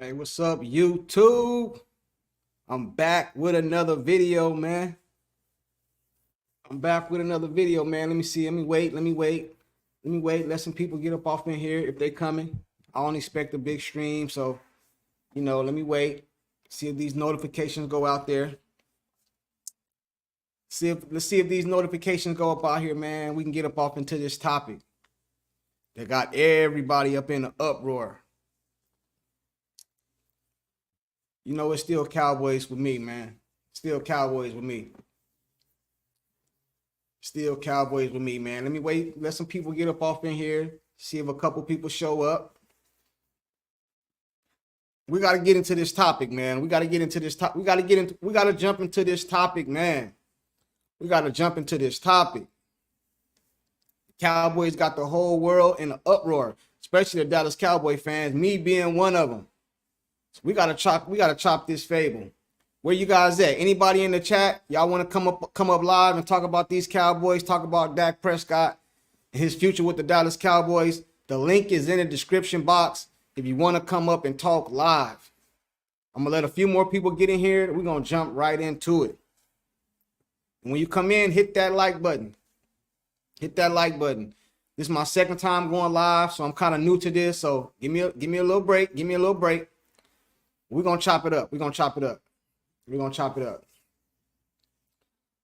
Hey, what's up, YouTube? I'm back with another video, man. I'm back with another video, man. Let me see. Let me wait. Let me wait. Let me wait. Let some people get up off in here if they coming. I don't expect a big stream, so let me wait. See if these notifications go out there. Let's see if these notifications go up out here, man. We can get up off into this topic that got everybody up in an uproar. It's still Cowboys with me, man. Still Cowboys with me. Still Cowboys with me, man. Let me wait. Let some people get up off in here. See if a couple people show up. We got to get into this topic, man. We got to get into this topic. We got to jump into this topic, man. We got to jump into this topic. Cowboys got the whole world in an uproar, especially the Dallas Cowboy fans, me being one of them. So we got to chop this fable. Where you guys at? Anybody in the chat? Y'all want to come up live and talk about these Cowboys, talk about Dak Prescott and his future with the Dallas Cowboys? The link is in the description box if you want to come up and talk live. I'm going to let a few more people get in here. We're going to jump right into it. And when you come in, hit that like button. Hit that like button. This is my second time going live, so I'm kind of new to this. So give me a little break. Give me a little break. We're going to chop it up. We're going to chop it up. We're going to chop it up.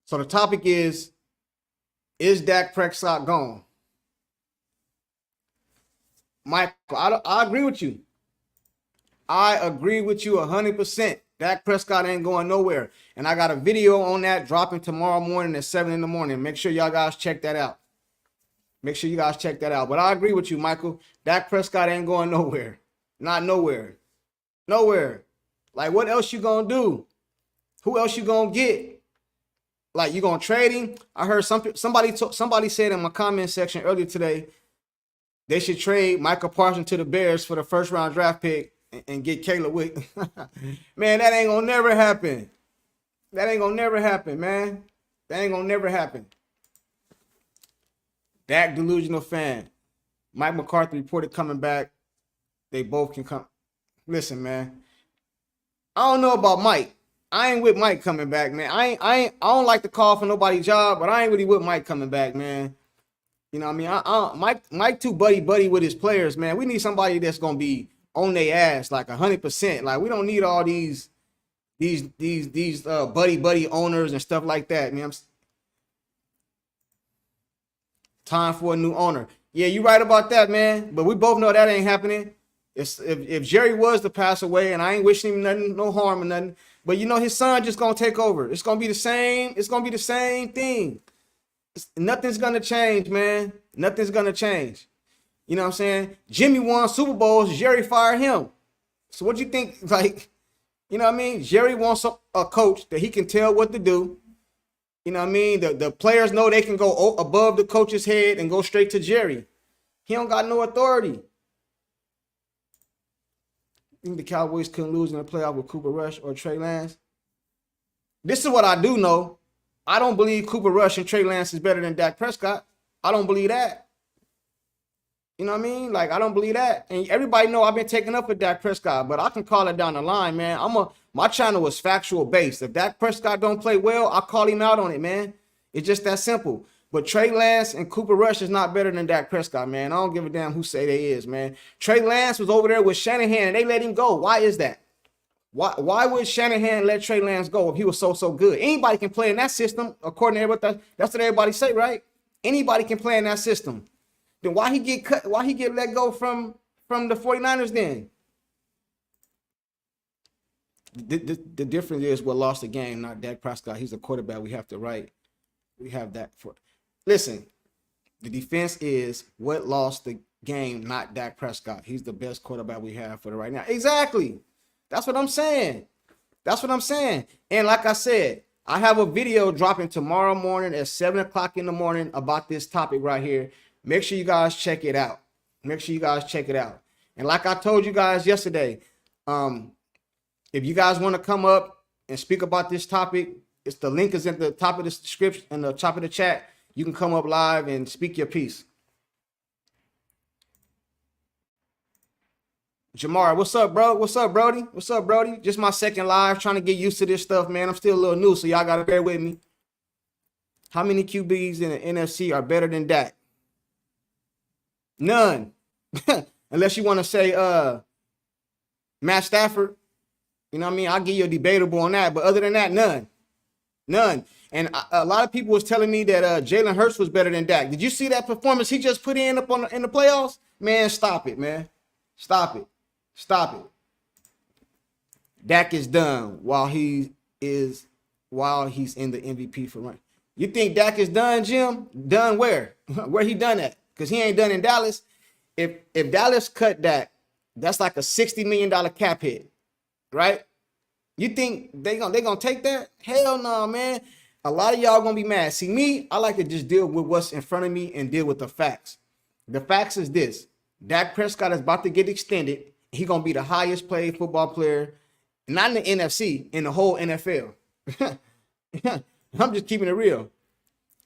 So the topic is Dak Prescott gone? Michael, I agree with you. I agree with you 100%. Dak Prescott ain't going nowhere. And I got a video on that dropping tomorrow morning at 7 in the morning. Make sure y'all guys check that out. Make sure you guys check that out. But I agree with you, Michael. Dak Prescott ain't going nowhere. Not nowhere. Nowhere. Like, what else you gonna do? Who else you gonna get? Like, you gonna trade him? I heard somebody said in my comment section earlier today they should trade Michael Parsons to the Bears for the first round draft pick and get Caleb Wick. Man, that ain't gonna never happen. That ain't gonna never happen, man. That ain't gonna never happen. Dak delusional fan. Mike McCarthy reported coming back. They both can come. Listen, man. I don't know about Mike. I ain't with Mike coming back, man. I don't like to call for nobody's job, but I ain't really with Mike coming back, man. You know what I mean? Mike too buddy with his players, man. We need somebody that's gonna be on their ass like 100%. Like, we don't need all these buddy owners and stuff like that, man. Time for a new owner. Yeah, you right about that, man. But we both know that ain't happening. If Jerry was to pass away, and I ain't wishing him nothing, no harm or nothing, but his son just gonna take over. It's gonna be the same. It's gonna be the same thing. Nothing's gonna change, man. Nothing's gonna change. You know what I'm saying? Jimmy won Super Bowls. Jerry fired him. So what do you think? Like, you know what I mean? Jerry wants a coach that he can tell what to do. You know what I mean? The players know they can go above the coach's head and go straight to Jerry. He don't got no authority. I think the Cowboys couldn't lose in the playoff with Cooper Rush or Trey Lance. This is what I do know. I don't believe Cooper Rush and Trey Lance is better than Dak Prescott. I don't believe that. You know what I mean? Like, I don't believe that. And everybody know I've been taking up with Dak Prescott, but I can call it down the line, man. My channel is factual based. If Dak Prescott don't play well, I'll call him out on it, man. It's just that simple. But Trey Lance and Cooper Rush is not better than Dak Prescott, man. I don't give a damn who say they is, man. Trey Lance was over there with Shanahan, and they let him go. Why is that? Why would Shanahan let Trey Lance go if he was so good? Anybody can play in that system, according to everybody. That's what everybody say, right? Anybody can play in that system. Then why he get cut? Why he get let go from the 49ers then? The difference is what lost the game, not Dak Prescott. He's a quarterback. We have to write. We have that for. Listen, the defense is what lost the game, not Dak Prescott. He's the best quarterback we have for the right now. Exactly. That's what I'm saying. That's what I'm saying. And like I said, I have a video dropping tomorrow morning at 7 o'clock in the morning about this topic right here. Make sure you guys check it out. Make sure you guys check it out. And like I told you guys yesterday, if you guys want to come up and speak about this topic, the link is at the top of the description and the top of the chat. You can come up live and speak your piece. Jamar, what's up, bro? What's up, Brody? What's up, Brody? Just my second live, trying to get used to this stuff, man. I'm still a little new, so y'all gotta bear with me. How many QBs in the NFC are better than Dak? None. Unless you want to say Matt Stafford. You know what I mean? I'll give you a debatable on that. But other than that, none. None. And a lot of people was telling me that Jalen Hurts was better than Dak. Did you see that performance he just put in in the playoffs? Man, stop it, man. Stop it. Stop it. Dak is done while he's in the MVP for run. You think Dak is done, Jim? Done where? Where he done at? Because he ain't done in Dallas. If Dallas cut Dak, that's like a $60 million cap hit, right? You think they gonna take that? Hell no, man. A lot of y'all gonna be mad. See, me, I like to just deal with what's in front of me and deal with the facts. The facts is this: Dak Prescott is about to get extended. He gonna be the highest paid football player, not in the NFC, in the whole NFL. I'm just keeping it real.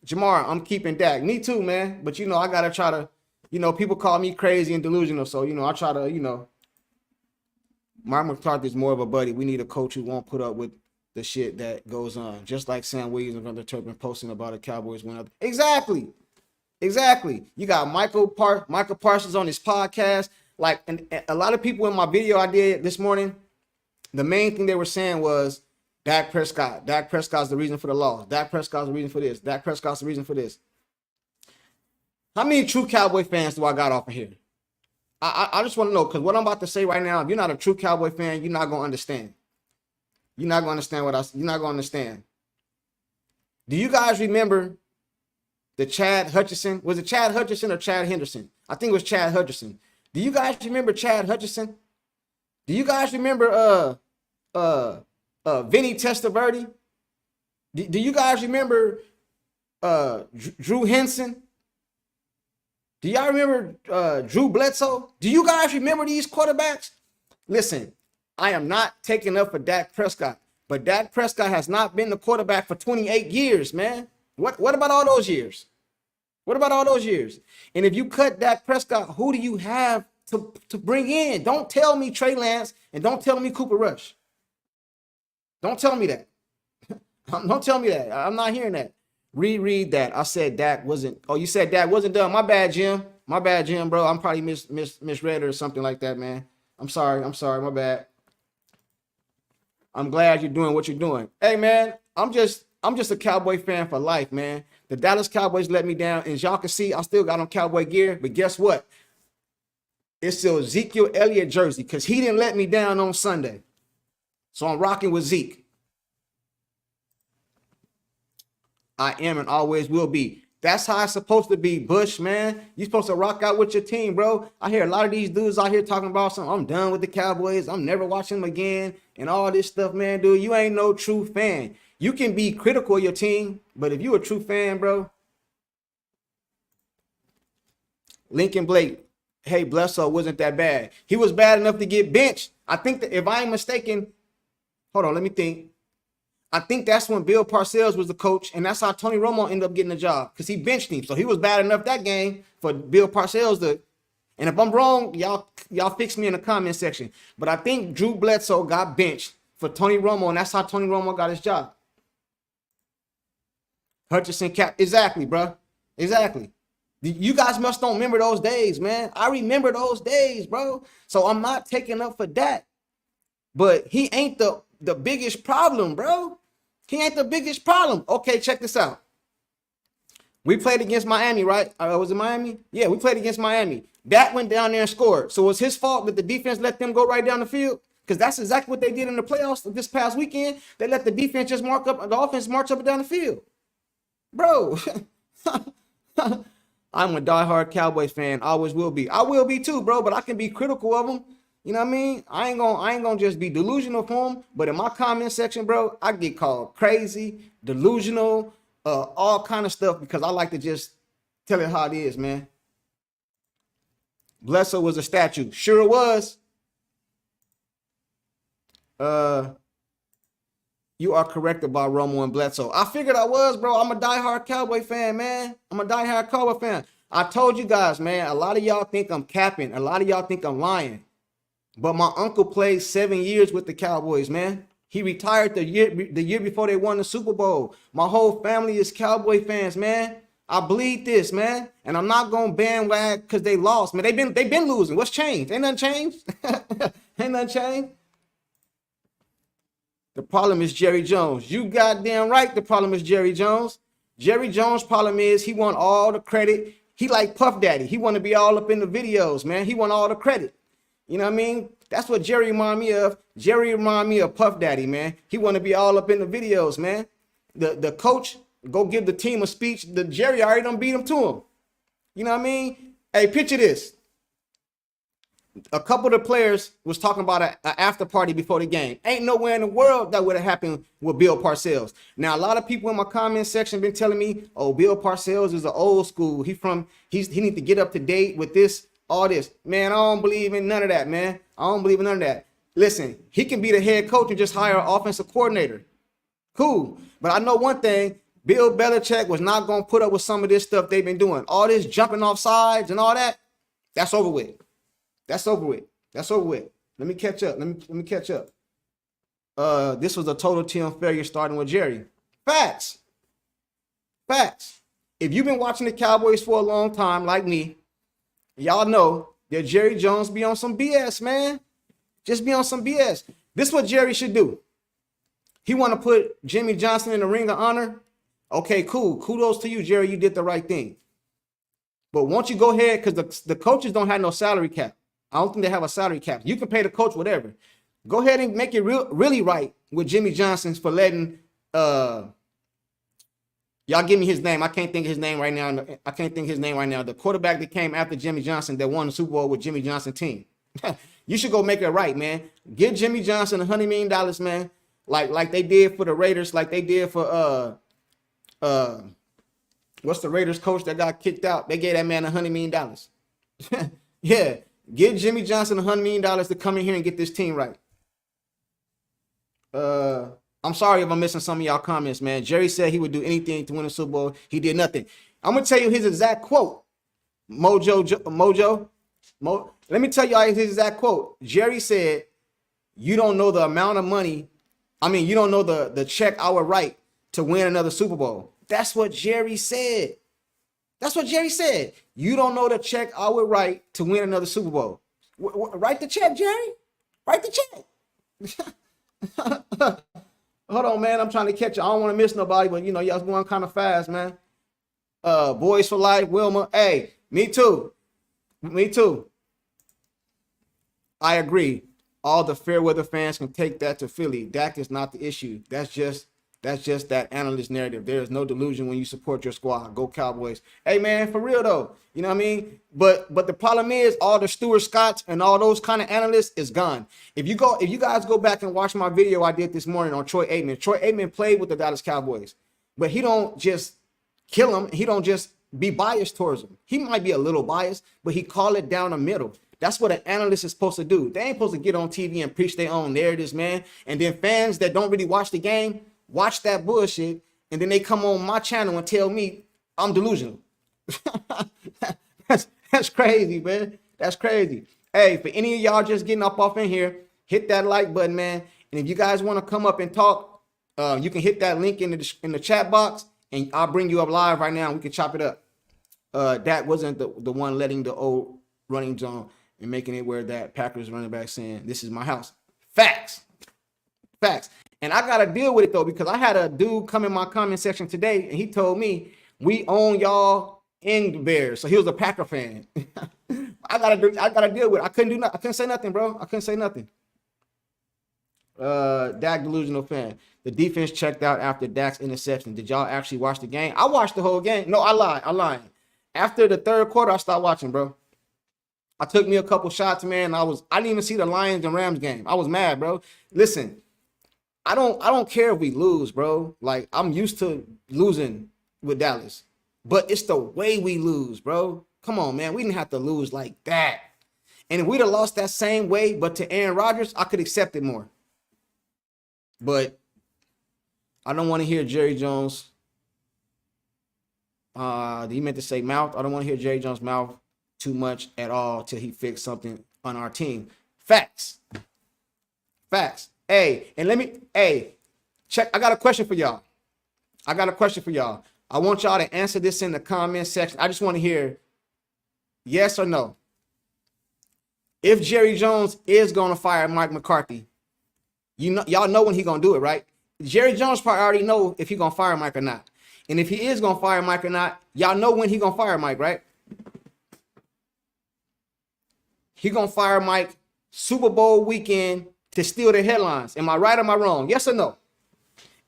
Jamar, I'm keeping Dak. Me too, man. But I gotta try to, people call me crazy and delusional. So, I try to, Mark McCarthy is more of a buddy. We need a coach who won't put up with the shit that goes on. Just like Sam Williams and Van der Turpin posting about the Cowboys win. Exactly. You got Michael Parsons on his podcast. Like, and a lot of people in my video I did this morning, the main thing they were saying was Dak Prescott. Dak Prescott's the reason for the loss. Dak Prescott's the reason for this. Dak Prescott's the reason for this. How many true Cowboy fans do I got off of here? I just want to know, because what I'm about to say right now, if you're not a true Cowboy fan, you're not going to understand. You're not going to understand. Do you guys remember the Chad Hutchinson? Was it Chad Hutchinson or Chad Henderson? I think it was Chad Hutchinson. Do you guys remember Chad Hutchinson? Do you guys remember Vinny Testaverde? Do you guys remember Drew Henson? Do y'all remember Drew Bledsoe? Do you guys remember these quarterbacks? Listen, I am not taking up for Dak Prescott, but Dak Prescott has not been the quarterback for 28 years, man. What about all those years? What about all those years? And if you cut Dak Prescott, who do you have to bring in? Don't tell me Trey Lance and don't tell me Cooper Rush. Don't tell me that. Don't tell me that. I'm not hearing that. Reread that. I said Dak wasn't. Oh, you said Dak wasn't done. My bad, Jim. My bad, Jim, bro. I'm probably misread or something like that, man. I'm sorry. My bad. I'm glad you're doing what you're doing. Hey, man, I'm just a Cowboy fan for life, man. The Dallas Cowboys let me down, and as y'all can see, I still got on Cowboy gear. But guess what? It's still Ezekiel Elliott jersey because he didn't let me down on Sunday. So I'm rocking with Zeke. I am and always will be. That's how it's supposed to be, Bush, man. You're supposed to rock out with your team, bro. I hear a lot of these dudes out here talking about something. I'm done with the Cowboys. I'm never watching them again and all this stuff, man, dude. You ain't no true fan. You can be critical of your team, but if you a true fan, bro. Lincoln Blake, hey, Bledsoe wasn't that bad. He was bad enough to get benched. I think that if I ain't mistaken, hold on, let me think. I think that's when Bill Parcells was the coach, and that's how Tony Romo ended up getting the job because he benched him. So he was bad enough that game for Bill Parcells to. And if I'm wrong, y'all fix me in the comment section. But I think Drew Bledsoe got benched for Tony Romo, and that's how Tony Romo got his job. Hutchinson cap, exactly, bro, exactly. You guys must don't remember those days, man. I remember those days, bro. So I'm not taking up for that, but he ain't the biggest problem, bro. He ain't the biggest problem. Okay, check this out. We played against Miami, right? Was it Miami? Yeah, we played against Miami. Dak went down there and scored. So it was his fault that the defense let them go right down the field? Because that's exactly what they did in the playoffs this past weekend. They let the defense just march up, the offense march up and down the field. Bro, I'm a diehard Cowboys fan. Always will be. I will be too, bro, but I can be critical of them. You know what I mean? I ain't gonna just be delusional for him. But in my comment section, bro, I get called crazy, delusional, all kind of stuff because I like to just tell it how it is, man. Bledsoe was a statue. Sure it was. You are correct about Romo and Bledsoe. I figured I was, bro. I'm a diehard Cowboy fan, man. I'm a diehard Cowboy fan. I told you guys, man, a lot of y'all think I'm capping. A lot of y'all think I'm lying. But my uncle played 7 years with the Cowboys, man. He retired the year before they won the Super Bowl. My whole family is Cowboy fans, man. I bleed this, man. And I'm not gonna bandwag because they lost, man. They've been losing. What's changed? Ain't nothing changed. Ain't nothing changed. The problem is Jerry Jones. You goddamn right the problem is Jerry Jones. Jerry Jones' problem is he want all the credit. He like Puff Daddy. He want to be all up in the videos, man. He want all the credit. You know what I mean? That's what Jerry remind me of. Jerry remind me of Puff Daddy, man. He want to be all up in the videos, man. The coach go give the team a speech. The Jerry already done beat him to him. You know what I mean? Hey, picture this. A couple of the players was talking about an after party before the game. Ain't nowhere in the world that would have happened with Bill Parcells. Now, a lot of people in my comment section been telling me, oh, Bill Parcells is an old school. He need to get up to date with this, all this. Man, I don't believe in none of that, man. I don't believe in none of that. Listen, he can be the head coach and just hire an offensive coordinator. Cool. But I know one thing. Bill Belichick was not going to put up with some of this stuff they've been doing. All this jumping off sides and all that, that's over with. That's over with. That's over with. Let me catch up. Let me catch up. This was a total team failure starting with Jerry. Facts. Facts. If you've been watching the Cowboys for a long time, like me, y'all know that Jerry Jones be on some BS, man. Just be on some BS. This is what Jerry should do. He want to put Jimmy Johnson in the ring of honor. Okay, cool. Kudos to you, Jerry. You did the right thing. But won't you go ahead, because the coaches don't have no salary cap. I don't think they have a salary cap. You can pay the coach whatever. Go ahead and make it really right with Jimmy Johnson for letting y'all give me his name. I can't think of his name right now. The quarterback that came after Jimmy Johnson that won the Super Bowl with Jimmy Johnson team. You should go make it right, man. Give Jimmy Johnson $100 million, man. Like they did for the Raiders, like they did for what's the Raiders coach that got kicked out? They gave that man $100 million. Yeah. Give Jimmy Johnson $100 million to come in here and get this team right. I'm sorry if I'm missing some of y'all comments, man. Jerry said he would do anything to win a Super Bowl. He did nothing. I'm going to tell you his exact quote. Mojo. Let me tell y'all his exact quote. Jerry said, you don't know the amount of money. I mean, you don't know the check I would write to win another Super Bowl. That's what Jerry said. That's what Jerry said. You don't know the check I would write to win another Super Bowl. Write the check, Jerry. Write the check. Hold on, man. I'm trying to catch you. I don't want to miss nobody, but, y'all going kind of fast, man. Boys for Life, Wilma. Hey, me too. Me too. I agree. All the fair weather fans can take that to Philly. Dak is not the issue. That's just that analyst narrative. There is no delusion when you support your squad. Go Cowboys. Hey, man, for real, though. You know what I mean? But the problem is all the Stuart Scotts and all those kind of analysts is gone. If you guys go back and watch my video I did this morning on Troy Aikman. Troy Aikman played with the Dallas Cowboys. But he don't just kill them. He don't just be biased towards them. He might be a little biased, but he call it down the middle. That's what an analyst is supposed to do. They ain't supposed to get on TV and preach their own narratives, man. And then fans that don't really watch the game watch that bullshit, and then they come on my channel and tell me I'm delusional. That's crazy, man. That's crazy. Hey, for any of y'all just getting up off in here, hit that like button, man. And if you guys want to come up and talk, you can hit that link in the chat box, and I'll bring you up live right now, and we can chop it up. That wasn't the one letting the old running zone and making it where that Packers running back saying, this is my house. Facts. And I got to deal with it, though, because I had a dude come in my comment section today, and he told me, we own y'all in the Bears. So he was a Packer fan. I gotta deal with it. I couldn't do nothing. I couldn't say nothing, bro. I couldn't say nothing. Dak delusional fan. The defense checked out after Dak's interception. Did y'all actually watch the game? I watched the whole game. No, I lied. After the third quarter, I stopped watching, bro. I took me a couple shots, man. I didn't even see the Lions and Rams game. I was mad, bro. Listen. I don't care if we lose, bro. Like, I'm used to losing with Dallas. But it's the way we lose, bro. Come on, man. We didn't have to lose like that. And if we'd have lost that same way, but to Aaron Rodgers, I could accept it more. But I don't want to hear Jerry Jones. He meant to say mouth. I don't want to hear Jerry Jones' mouth too much at all till he fixed something on our team. Facts. Facts. Hey, and check. I got a question for y'all. I want y'all to answer this in the comment section. I just want to hear yes or no. If Jerry Jones is going to fire Mike McCarthy, y'all know when he going to do it, right? Jerry Jones probably already know if he going to fire Mike or not. And if he is going to fire Mike or not, y'all know when he going to fire Mike, right? He going to fire Mike Super Bowl weekend to steal the headlines. Am I right or am I wrong? Yes or no?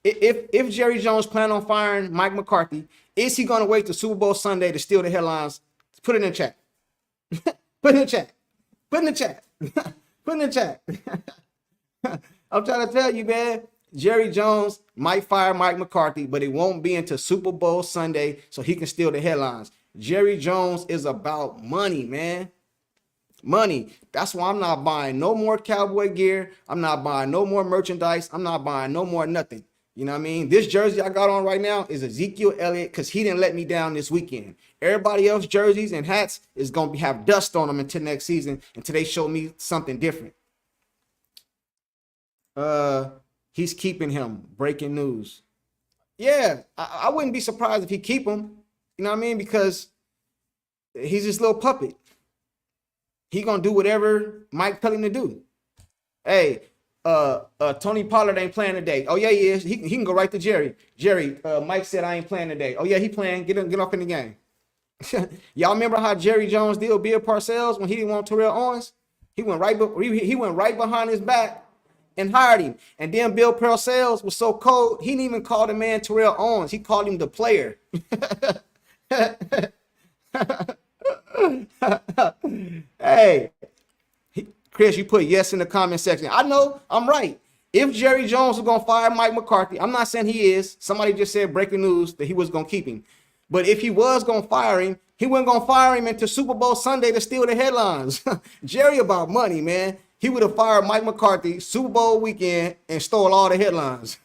If Jerry Jones plan on firing Mike McCarthy, is he going to wait till Super Bowl Sunday to steal the headlines? Put it in the chat. Put it in the chat. Put it in the chat. Put it in the chat. I'm trying to tell you, man. Jerry Jones might fire Mike McCarthy, but it won't be until Super Bowl Sunday so he can steal the headlines. Jerry Jones is about money, man. Money. That's why I'm not buying no more Cowboy gear. I'm not buying no more merchandise. I'm not buying no more nothing. You know what I mean? This jersey I got on right now is Ezekiel Elliott because he didn't let me down this weekend. Everybody else jerseys and hats is going to have dust on them until next season, until they show me something different. He's keeping him. Breaking news. Yeah, I wouldn't be surprised if he keep him. You know what I mean? Because he's this little puppet. He going to do whatever Mike tell him to do. Hey, Tony Pollard ain't playing today. Oh, yeah, he is. He can go right to Jerry. Jerry, Mike said I ain't playing today. Oh, yeah, he playing. Get off in the game. Y'all remember how Jerry Jones did with Bill Parcells when he didn't want Terrell Owens? He went right behind his back and hired him. And then Bill Parcells was so cold, he didn't even call the man Terrell Owens. He called him the player. Hey, Chris, you put yes in the comment section. I know I'm right. If Jerry Jones was going to fire Mike McCarthy, I'm not saying he is. Somebody just said breaking news that he was going to keep him. But if he was going to fire him, he wasn't going to fire him until Super Bowl Sunday to steal the headlines. Jerry about money, man. He would have fired Mike McCarthy Super Bowl weekend and stole all the headlines.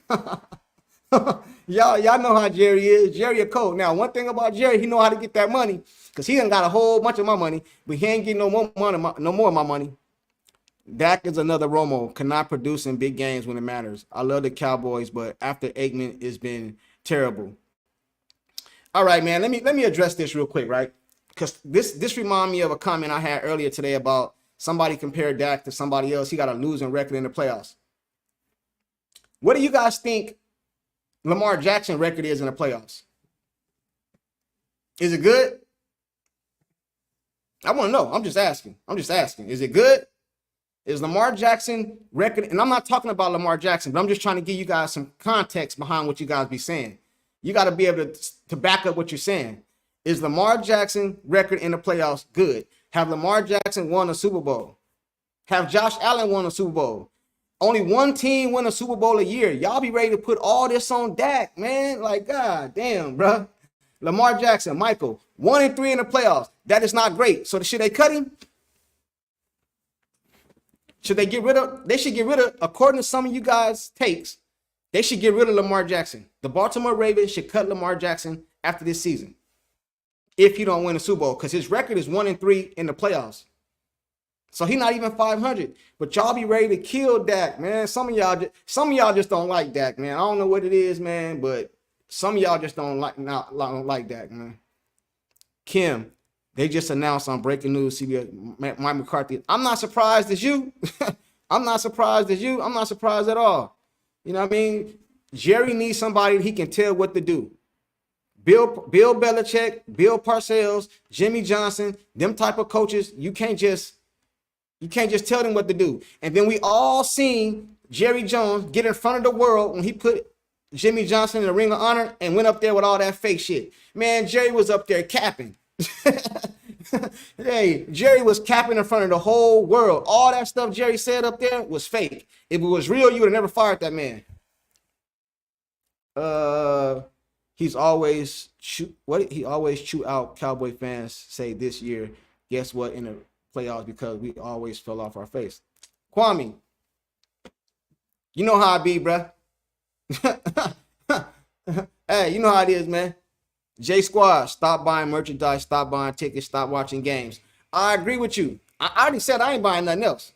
Y'all know how Jerry is. Jerry a cold. Now, one thing about Jerry, he know how to get that money because he done got a whole bunch of my money, but he ain't getting no more of my money. Dak is another Romo, cannot produce in big games when it matters. I love the Cowboys, but after Aikman, it's been terrible. All right, man, let me address this real quick, right? Because this reminds me of a comment I had earlier today about somebody compared Dak to somebody else. He got a losing record in the playoffs. What do you guys think Lamar Jackson record is in the playoffs? Is it good? I want to know. I'm just asking. Is it good? Is Lamar Jackson record, and I'm not talking about Lamar Jackson, but I'm just trying to give you guys some context behind what you guys be saying. You got to be able to back up what you're saying. Is Lamar Jackson record in the playoffs good? Have Lamar Jackson won a Super Bowl? Have Josh Allen won a Super Bowl? Only one team win a Super Bowl a year. Y'all be ready to put all this on Dak, man. Like, God damn, bro. Lamar Jackson, Michael, 1-3 in the playoffs. That is not great. So should they cut him? Should they get rid of? They should get rid of, according to some of you guys' takes, they should get rid of Lamar Jackson. The Baltimore Ravens should cut Lamar Jackson after this season if you don't win a Super Bowl, because his record is 1-3 in the playoffs. So he's not even 500. But y'all be ready to kill Dak, man. Some of y'all just don't like Dak, man. I don't know what it is, man, but some of y'all just don't like Dak, man. Kim, they just announced on breaking news, CBS, Mike McCarthy. I'm not surprised as you. I'm not surprised at all. You know what I mean? Jerry needs somebody he can tell what to do. Bill Belichick, Bill Parcells, Jimmy Johnson, them type of coaches, you can't just tell them what to do. And then we all seen Jerry Jones get in front of the world when he put Jimmy Johnson in the Ring of Honor and went up there with all that fake shit. Man, Jerry was up there capping. Hey, Jerry was capping in front of the whole world. All that stuff Jerry said up there was fake. If it was real, you would have never fired that man. He always chew out Cowboy fans say this year. Guess what? In the playoffs, because we always fell off our face. Kwame, you know how I be, bruh. Hey, you know how it is, man. J Squad, stop buying merchandise, stop buying tickets, stop watching games. I agree with you. I already said I ain't buying nothing else.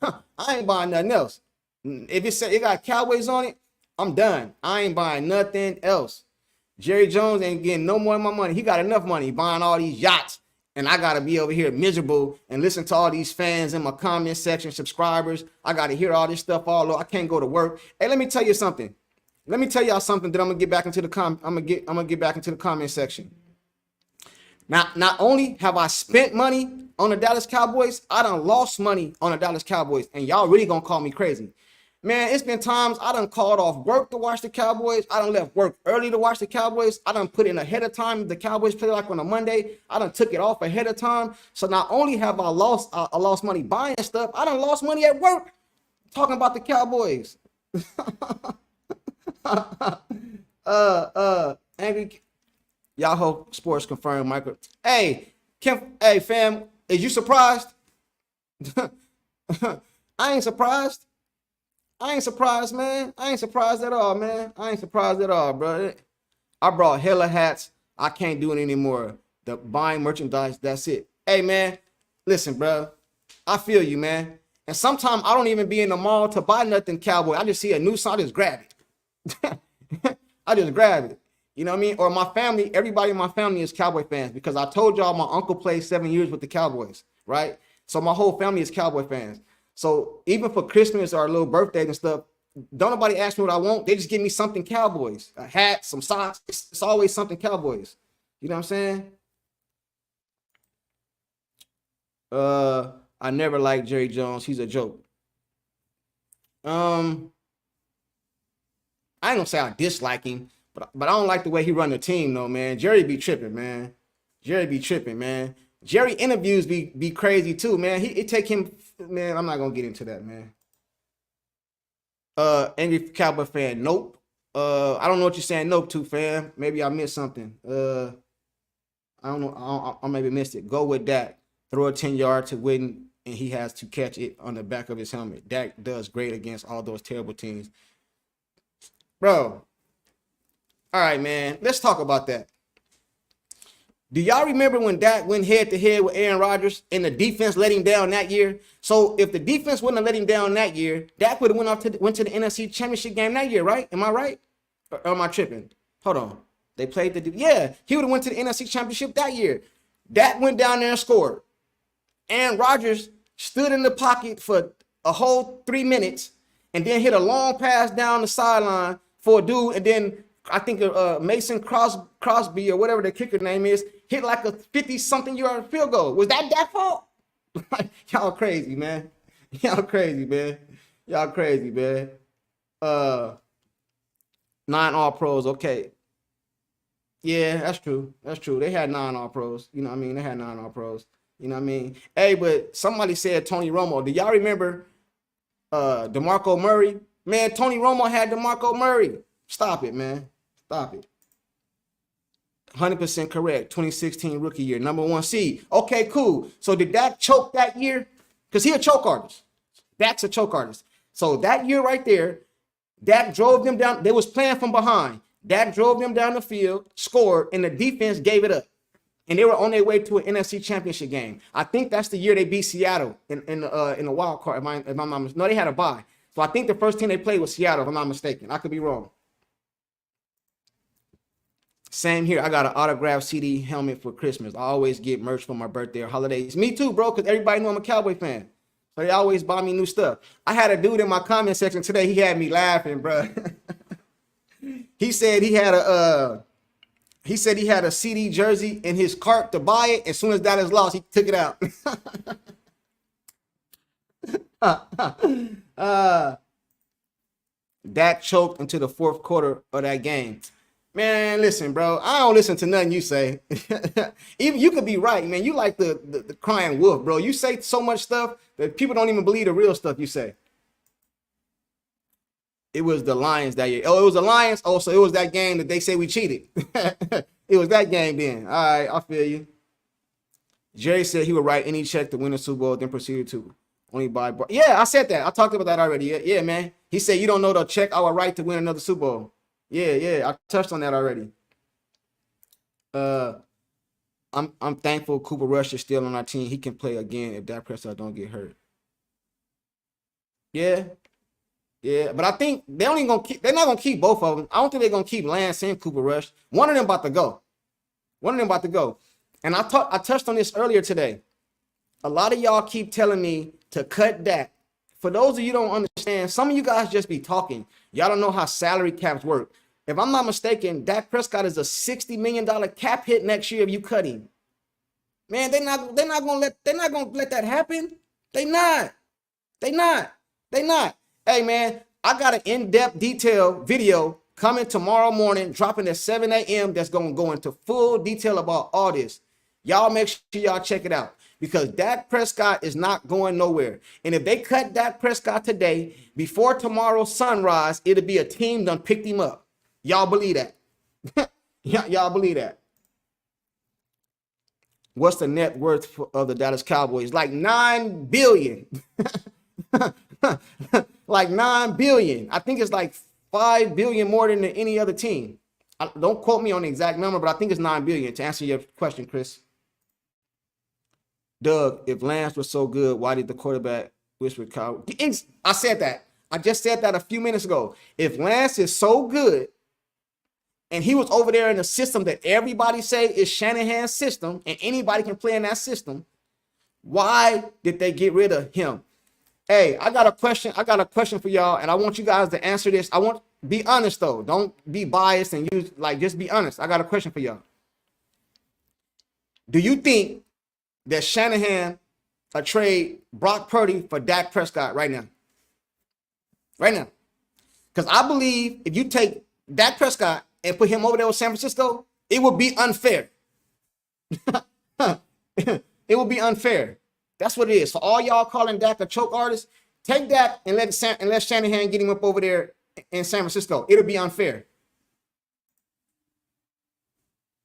I ain't buying nothing else. If it got Cowboys on it, I'm done. I ain't buying nothing else. Jerry Jones ain't getting no more of my money. He got enough money buying all these yachts. And I got to be over here miserable and listen to all these fans in my comment section, subscribers. I got to hear all this stuff all over. I can't go to work. Hey, let me tell you something. Let me tell y'all something that I'm going to get back into the I'm going to get back into the comment section. Now, not only have I spent money on the Dallas Cowboys, I done lost money on the Dallas Cowboys. And y'all really going to call me crazy. Man, it's been times I done called off work to watch the Cowboys. I done left work early to watch the Cowboys. I done put in ahead of time. The Cowboys play like on a Monday. I done took it off ahead of time. So not only have I lost money buying stuff, I done lost money at work talking about the Cowboys. Angry Yahoo Sports confirmed, Michael. Hey, hey, fam, is you surprised? I ain't surprised. I ain't surprised, man. I ain't surprised at all, man. I ain't surprised at all, bro. I brought hella hats. I can't do it anymore. The buying merchandise, that's it. Hey, man, listen, bro. I feel you, man. And sometimes I don't even be in the mall to buy nothing Cowboy. I just see a new song, I just grab it. I just grab it. You know what I mean? Or my family, everybody in my family is Cowboy fans because I told y'all my uncle played 7 years with the Cowboys, right? So my whole family is Cowboy fans. So even for Christmas or little birthdays and stuff, don't nobody ask me what I want. They just give me something Cowboys, a hat, some socks. It's always something Cowboys. You know what I'm saying? I never liked Jerry Jones. He's a joke. I ain't gonna say I dislike him, but I don't like the way he run the team, though, man. Jerry be tripping, man. Jerry be tripping, man. Jerry interviews be crazy too, man. It take him, man. I'm not gonna get into that, man. Angry Cowboy fan, nope. I don't know what you're saying, nope to, fam. Maybe I missed something. I don't know. I maybe missed it. Go with Dak. Throw a 10-yard to win, and he has to catch it on the back of his helmet. Dak does great against all those terrible teams, bro. All right, man. Let's talk about that. Do y'all remember when Dak went head-to-head with Aaron Rodgers and the defense let him down that year? So if the defense wouldn't have let him down that year, Dak would have went to the NFC Championship game that year, right? Am I right? Or am I tripping? Hold on. They played yeah, he would have went to the NFC Championship that year. Dak went down there and scored. Aaron Rodgers stood in the pocket for a whole 3 minutes and then hit a long pass down the sideline for a dude, and then I think Mason Crosby or whatever the kicker name is, hit like a 50-something yard field goal. Was that Dak's fault? Y'all crazy, man. Y'all crazy, man. Y'all crazy, man. 9 All-Pros, okay. Yeah, that's true. That's true. They had 9 All-Pros. You know what I mean? They had 9 All-Pros. You know what I mean? Hey, but somebody said Tony Romo. Do y'all remember DeMarco Murray? Man, Tony Romo had DeMarco Murray. Stop it, man. Stop it. 100% correct. 2016 rookie year, number 1 seed. Okay, cool. So did Dak choke that year? Because he a choke artist. Dak's a choke artist. So that year right there, Dak drove them down. They was playing from behind. Dak drove them down the field, scored, and the defense gave it up. And they were on their way to an NFC Championship game. I think that's the year they beat Seattle in the wild card. No, they had a bye. So I think the first team they played was Seattle, if I'm not mistaken. I could be wrong. Same here. I got an autographed CD helmet for Christmas. I always get merch for my birthday or holidays. Me too, bro, because everybody know I'm a Cowboy fan. So they always buy me new stuff. I had a dude in my comment section today. He had me laughing, bro. He said he had a CD jersey in his cart to buy it. As soon as that is lost, he took it out. Dak choked into the fourth quarter of that game. Man, listen, bro. I don't listen to nothing you say. Even you could be right, man. You like the crying wolf, bro. You say so much stuff that people don't even believe the real stuff you say. It was the Lions that year. Oh, it was the Lions? Oh, so it was that game that they say we cheated. It was that game then. All right, I feel you. Jerry said he would write any check to win the Super Bowl, then proceeded to only buy. Yeah, I said that. I talked about that already. Yeah, man. He said you don't know the check I would write to win another Super Bowl. Yeah, I touched on that already. I'm thankful Cooper Rush is still on our team. He can play again if Dak Prescott don't get hurt. Yeah. Yeah. But I think they're not gonna keep both of them. I don't think they're gonna keep Lance and Cooper Rush. One of them about to go. One of them about to go. And I touched on this earlier today. A lot of y'all keep telling me to cut Dak. For those of you who don't understand, some of you guys just be talking. Y'all don't know how salary caps work. If I'm not mistaken, Dak Prescott is a $60 million cap hit next year if you cut him. Man, they're not gonna let that happen. They not. Hey man, I got an in-depth detail video coming tomorrow morning, dropping at 7 a.m. that's gonna go into full detail about all this. Y'all make sure y'all check it out. Because Dak Prescott is not going nowhere. And if they cut Dak Prescott today, before tomorrow's sunrise, it'll be a team done picked him up. Y'all believe that? Y'all believe that? What's the net worth of the Dallas Cowboys? Like $9 billion. Like $9 billion. I think it's like $5 billion more than any other team. Don't quote me on the exact number, but I think it's $9 billion. To answer your question, Chris. Doug, if Lance was so good, why did the quarterback whisper Kyle? I said that. I just said that a few minutes ago. If Lance is so good, and he was over there in a system that everybody say is Shanahan's system, and anybody can play in that system, why did they get rid of him? Hey, I got a question. I got a question for y'all, and I want you guys to answer this. Be honest though. Don't be biased and just be honest. I got a question for y'all. Do you think that Shanahan trade Brock Purdy for Dak Prescott right now? Right now. Because I believe if you take Dak Prescott and put him over there with San Francisco, it would be unfair. It would be unfair. That's what it is. For all y'all calling Dak a choke artist, take Dak and let Shanahan get him up over there in San Francisco. It'll be unfair.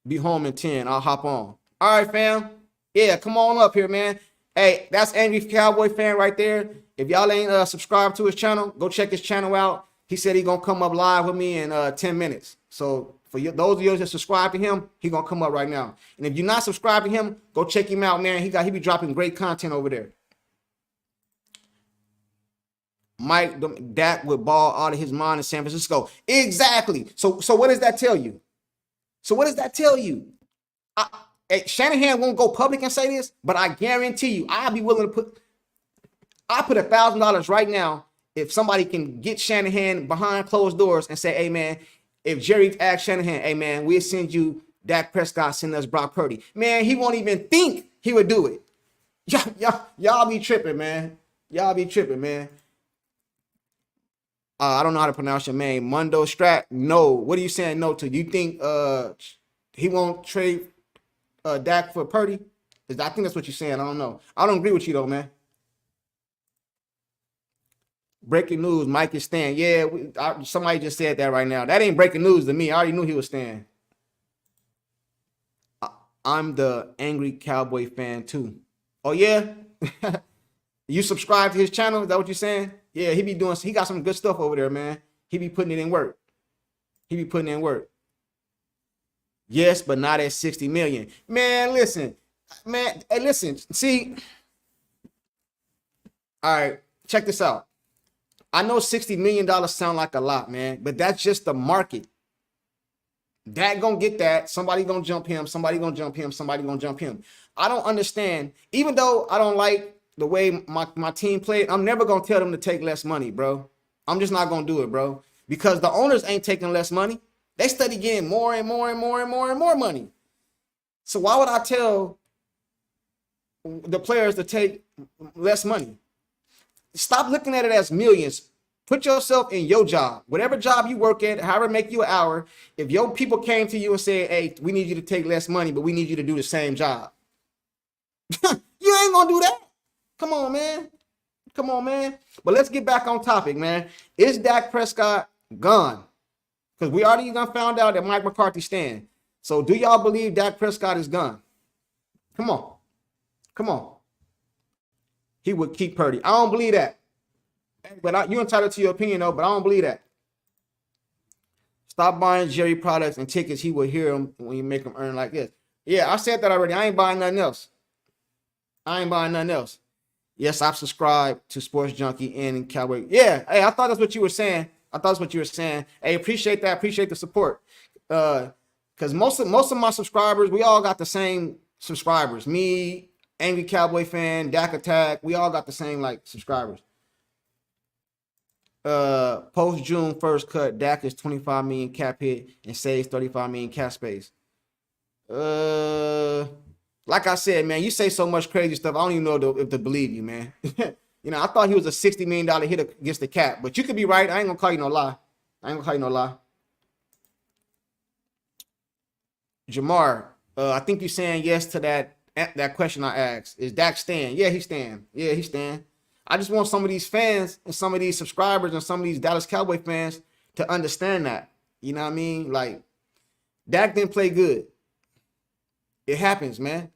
Be home in 10. I'll hop on. All right, fam. Yeah, come on up here, man. Hey, that's Angry Cowboy Fan right there. If y'all ain't subscribed to his channel, go check his channel out. He said he's going to come up live with me in 10 minutes. So for those of you that subscribe to him, he's going to come up right now. And if you're not subscribed to him, go check him out, man. He be dropping great content over there. Mike Dak would ball out of his mind in San Francisco. Exactly. So what does that tell you? Shanahan won't go public and say this, but I guarantee you, I'll be willing to put $1,000 right now if somebody can get Shanahan behind closed doors and say, hey, man, if Jerry asked Shanahan, hey, man, we'll send you Dak Prescott, send us Brock Purdy. Man, he won't even think he would do it. Y'all be tripping, man. Y'all be tripping, man. I don't know how to pronounce your name. Mundo Strat? No. What are you saying no to? You think he won't trade Dak for Purdy? I think that's what you're saying. I don't know. I don't agree with you, though, man. Breaking news, Mike is staying. Yeah, somebody just said that right now. That ain't breaking news to me. I already knew he was staying. I'm the Angry Cowboy Fan, too. Oh, yeah? You subscribe to his channel? Is that what you're saying? Yeah, he got some good stuff over there, man. He be putting it in work. Yes, but not at 60 million. Man, listen. Man, hey, listen. See. All right, check this out. I know $60 million sound like a lot, man, but that's just the market. Dak gonna get that. Somebody gonna jump him. Somebody gonna jump him. I don't understand. Even though I don't like the way my team played, I'm never gonna tell them to take less money, bro. I'm just not gonna do it, bro. Because the owners ain't taking less money. They study getting more and more and more and more and more money. So why would I tell the players to take less money? Stop looking at it as millions. Put yourself in your job. Whatever job you work at, however make you an hour, if your people came to you and said, hey, we need you to take less money, but we need you to do the same job. You ain't gonna do that. Come on, man. But let's get back on topic, man. Is Dak Prescott gone? Because we already done found out that Mike McCarthy staying. So do y'all believe Dak Prescott is gone? Come on. He would keep Purdy. I don't believe that. But you're entitled to your opinion, though, but I don't believe that. Stop buying Jerry products and tickets. He will hear them when you make them earn like this. Yeah, I said that already. I ain't buying nothing else. Yes, I've subscribed to Sports Junkie and Cowboy. Yeah, hey, I thought that's what you were saying. I thought that's what you were saying. Hey, appreciate that. Appreciate the support. Because most of my subscribers, we all got the same subscribers. Me, Angry Cowboy Fan, Dak Attack, we all got the same like subscribers. Post June first cut, Dak is 25 million cap hit and saves 35 million cap space. Like I said, man, you say so much crazy stuff. I don't even know if to believe you, man. You know, I thought he was a $60 million hit against the cap, but you could be right. I ain't gonna call you no lie. Jamar, I think you're saying yes to that question I asked. Is Dak staying? Yeah, he's staying. I just want some of these fans and some of these subscribers and some of these Dallas Cowboy fans to understand that. You know what I mean? Like, Dak didn't play good. It happens, man.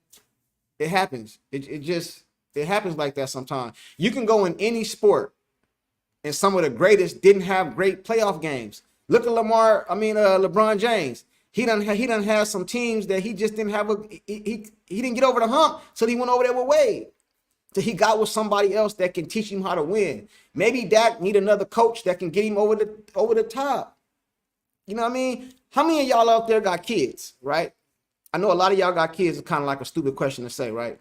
It happens. It happens like that sometimes. You can go in any sport, and some of the greatest didn't have great playoff games. Look at LeBron James. He done have some teams that he just didn't have he didn't get over the hump, so he went over there with Wade. So he got with somebody else that can teach him how to win. Maybe Dak need another coach that can get him over the top. You know what I mean? How many of y'all out there got kids, right? I know a lot of y'all got kids. It's kind of like a stupid question to say, right?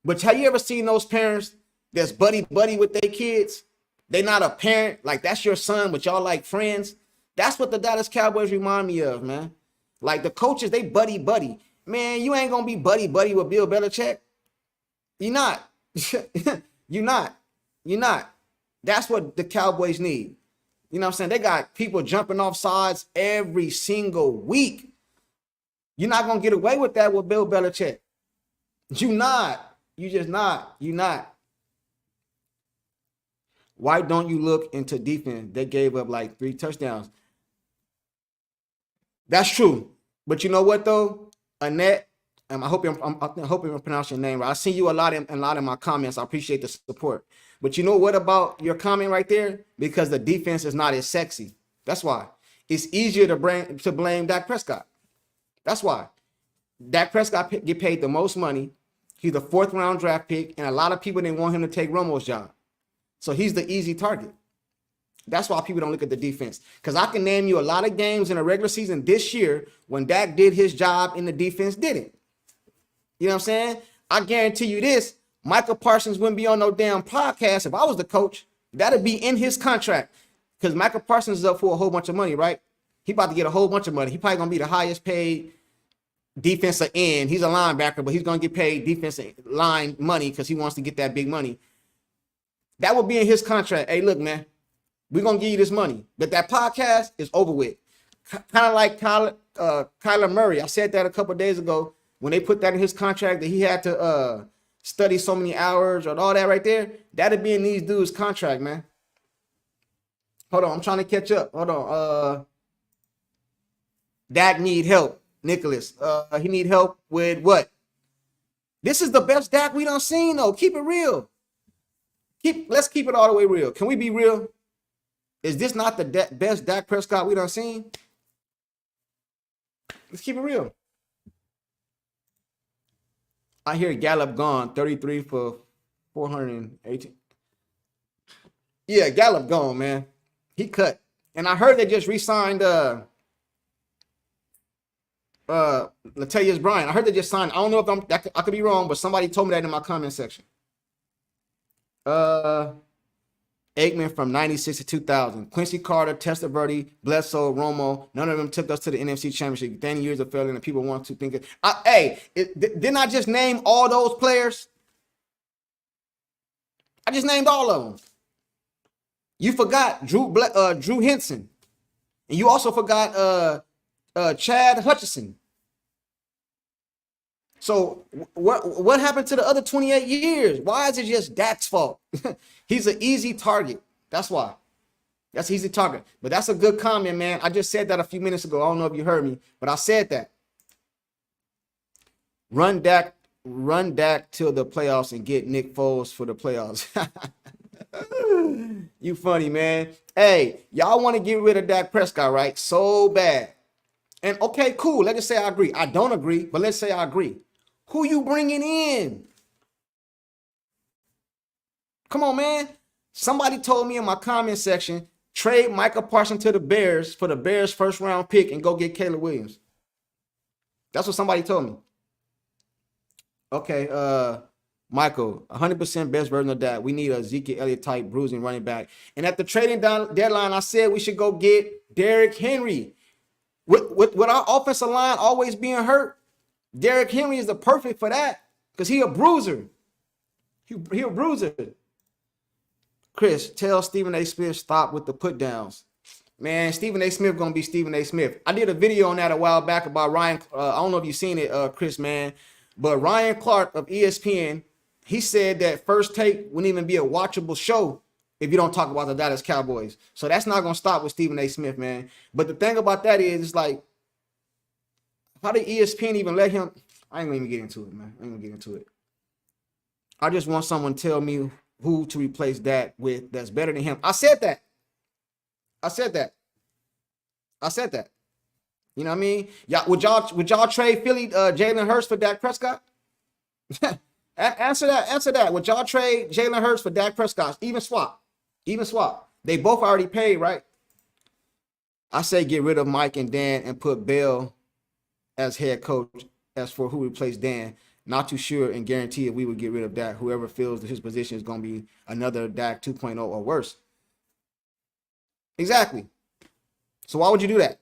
But have you ever seen those parents that's buddy with their kids? They not a parent, like that's your son, but y'all like friends. That's what the Dallas Cowboys remind me of, man. Like the coaches, they buddy. Man, you ain't gonna be buddy with Bill Belichick. You're not. You're not. That's what the Cowboys need. You know what I'm saying? They got people jumping off sides every single week. You're not gonna get away with that with Bill Belichick. You not. You just not. You not. Why don't you look into defense? They gave up like 3 touchdowns. That's true. But you know what though? Annette, I hope I'm pronouncing your name right. I see you a lot in my comments. I appreciate the support. But you know what about your comment right there? Because the defense is not as sexy. That's why. It's easier to blame Dak Prescott. That's why. Dak Prescott get paid the most money. He's the 4th round draft pick, and a lot of people didn't want him to take Romo's job. So he's the easy target. That's why people don't look at the defense. Because I can name you a lot of games in a regular season this year when Dak did his job and the defense didn't. You know what I'm saying? I guarantee you this, Michael Parsons wouldn't be on no damn podcast if I was the coach. That'd be in his contract. Because Michael Parsons is up for a whole bunch of money, right? He about to get a whole bunch of money. He probably going to be the highest paid defensive end. He's a linebacker, but he's going to get paid defensive line money because he wants to get that big money. That would be in his contract. Hey, look, man, we're going to give you this money. But that podcast is over with. Kind of like Kyler Murray. I said that a couple of days ago when they put that in his contract that he had to study so many hours or all that right there. That'd be in these dudes' contract, man. Hold on. I'm trying to catch up. Hold on. Dak need help. Nicholas. He need help with what? This is the best Dak we done seen, though. Keep it real. Let's keep it all the way real. Can we be real? Is this not the best Dak Prescott we done seen? Let's keep it real. I hear Gallup gone, 33 for 418. Yeah, Gallup gone, man. He cut. And I heard they just re-signed Latavius Bryant. I heard they just signed. I don't know if I could be wrong, but somebody told me that in my comment section. Aikman from 96 to 2000. Quincy Carter, Testaverde, Bledsoe, Romo. None of them took us to the NFC Championship. 10 years of failing, and people want to think it. Didn't I just name all those players? I just named all of them. You forgot Drew Henson. And you also forgot Chad Hutchinson. So what happened to the other 28 years? Why is it just Dak's fault? He's an easy target. That's why. That's an easy target. But that's a good comment, man. I just said that a few minutes ago. I don't know if you heard me, but I said that. Run Dak till the playoffs and get Nick Foles for the playoffs. You funny, man. Hey, y'all want to get rid of Dak Prescott, right? So bad. And okay, cool. Let's just say I agree. I don't agree, but let's say I agree. Who you bringing in? Come on, man. Somebody told me in my comment section, trade Micah Parsons to the Bears for the Bears' first round pick and go get Caleb Williams. That's what somebody told me. Okay, Michael, 100% best version of that. We need a Ezekiel Elliott type bruising running back. And at the trading deadline, I said we should go get Derrick Henry. With our offensive line always being hurt, Derrick Henry is the perfect for that because he a bruiser. He a bruiser. Chris, tell Stephen A. Smith stop with the put downs. Man, Stephen A. Smith gonna be Stephen A. Smith. I did a video on that a while back about Ryan. I don't know if you've seen it, Chris, man. But Ryan Clark of ESPN, he said that First Take wouldn't even be a watchable show if you don't talk about the Dallas Cowboys. So that's not gonna stop with Stephen A. Smith, man. But the thing about that is, it's like, how did ESPN even let him? I ain't gonna even get into it, man. I ain't gonna get into it. I just want someone to tell me who to replace that with that's better than him. I said that. You know what I mean? Would y'all trade Philly Jalen Hurts for Dak Prescott? Answer that. Would y'all trade Jalen Hurts for Dak Prescott? Even swap. They both already paid, right? I say get rid of Mike and Dan and put Bell as head coach. As for who replaced Dan, not too sure and guarantee if we would get rid of Dak. Whoever feels that his position is going to be another Dak 2.0 or worse. Exactly. So why would you do that?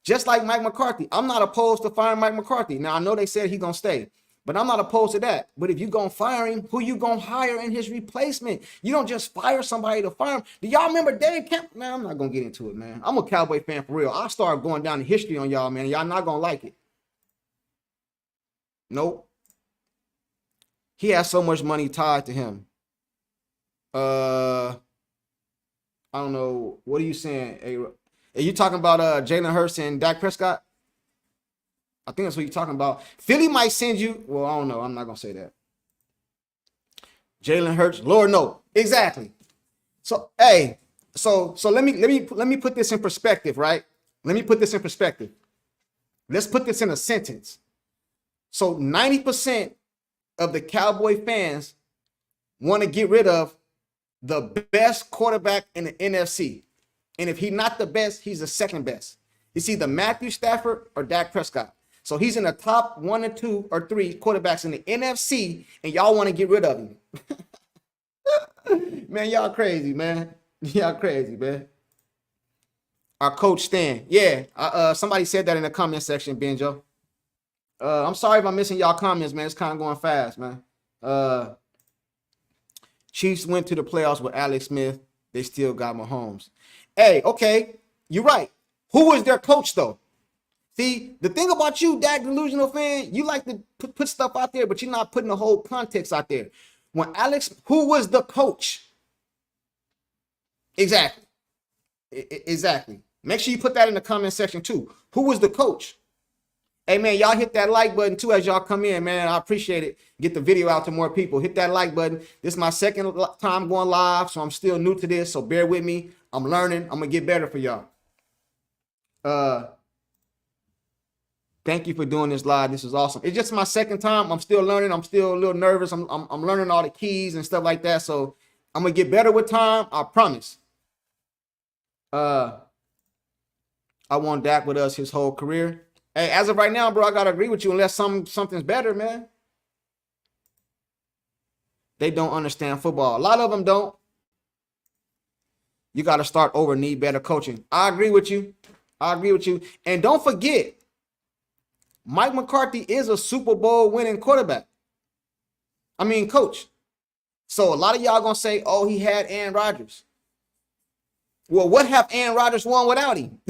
Just like Mike McCarthy. I'm not opposed to firing Mike McCarthy. Now, I know they said he's going to stay, but I'm not opposed to that. But if you're going to fire him, who you going to hire in his replacement? You don't just fire somebody to fire him. Do y'all remember Dave Kemp? Man, I'm not going to get into it, man. I'm a Cowboy fan for real. I'll start going down in history on y'all, man. Y'all not going to like it. Nope. He has so much money tied to him. I don't know. What are you saying? Hey, are you talking about Jalen Hurts and Dak Prescott? I think that's what you're talking about. Philly might send you. Well, I don't know. I'm not gonna say that. Jalen Hurts, Lord, no. Exactly. So, hey, so let me put this in perspective, right? Let me put this in perspective. Let's put this in a sentence. So 90% of the Cowboy fans want to get rid of the best quarterback in the NFC. And if he's not the best, he's the second best. It's either Matthew Stafford or Dak Prescott. So he's in the top 1 or 2 or 3 quarterbacks in the NFC, and y'all want to get rid of him. Man, y'all crazy, man. Y'all crazy, man. Our coach Stan. Yeah, somebody said that in the comment section, Benjo. I'm sorry if I'm missing y'all comments, man. It's kind of going fast, man. Chiefs went to the playoffs with Alex Smith. They still got Mahomes. Hey, okay, you're right. Who was their coach, though? See, the thing about you, Dak delusional fan, you like to put stuff out there, but you're not putting the whole context out there. When Alex, who was the coach? Exactly. Exactly. Make sure you put that in the comment section, too. Who was the coach? Hey, man, y'all hit that like button, too, as y'all come in, man. I appreciate it. Get the video out to more people. Hit that like button. This is my second time going live, so I'm still new to this, so bear with me. I'm learning. I'm going to get better for y'all. Thank you for doing this live. This is awesome. It's just my second time. I'm still learning. I'm still a little nervous. I'm learning all the keys and stuff like that, so I'm going to get better with time. I promise. I want Dak with us his whole career. Hey, as of right now, bro, I got to agree with you unless something's better, man. They don't understand football. A lot of them don't. You got to start over, need better coaching. I agree with you. And don't forget, Mike McCarthy is a Super Bowl winning quarterback. Coach. So a lot of y'all going to say, oh, he had Aaron Rodgers. Well, what have Aaron Rodgers won without him?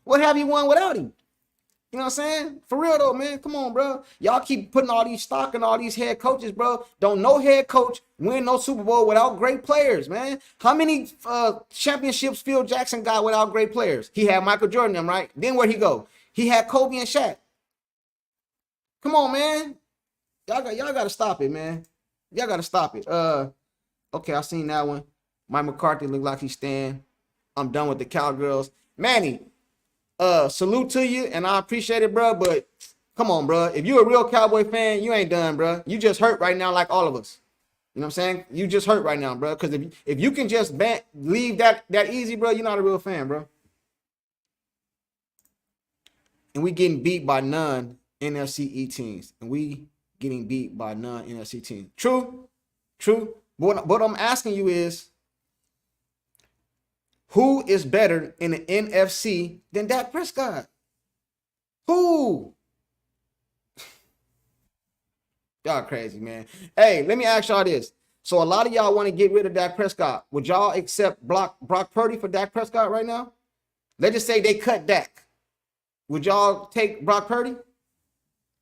What have you won without him? You know what I'm saying? For real, though, man. Come on, bro. Y'all keep putting all these stock in all these head coaches, bro. Don't no head coach win no Super Bowl without great players, man. How many championships Phil Jackson got without great players? He had Michael Jordan, them, right? Then where'd he go? He had Kobe and Shaq. Come on, man. Y'all got to stop it, man. Y'all got to stop it. Okay, I seen that one. Mike McCarthy look like he's staying. I'm done with the Cowgirls. Manny, salute to you, and I appreciate it, bro, but Come on, bro. If you're a real Cowboy fan, you ain't done, bro. You just hurt right now like all of us. You know what I'm saying? You just hurt right now, bro. Because if you can just leave that easy, bro, you're not a real fan, bro. And we getting beat by non-NFC East teams. And we getting beat by non-NFC teams. True. But what I'm asking you is, who is better in the NFC than Dak Prescott? Who? Y'all crazy, man. Hey, let me ask y'all this. So a lot of y'all want to get rid of Dak Prescott. Would y'all accept Brock Purdy for Dak Prescott right now? Let's just say they cut Dak. Would y'all take Brock Purdy?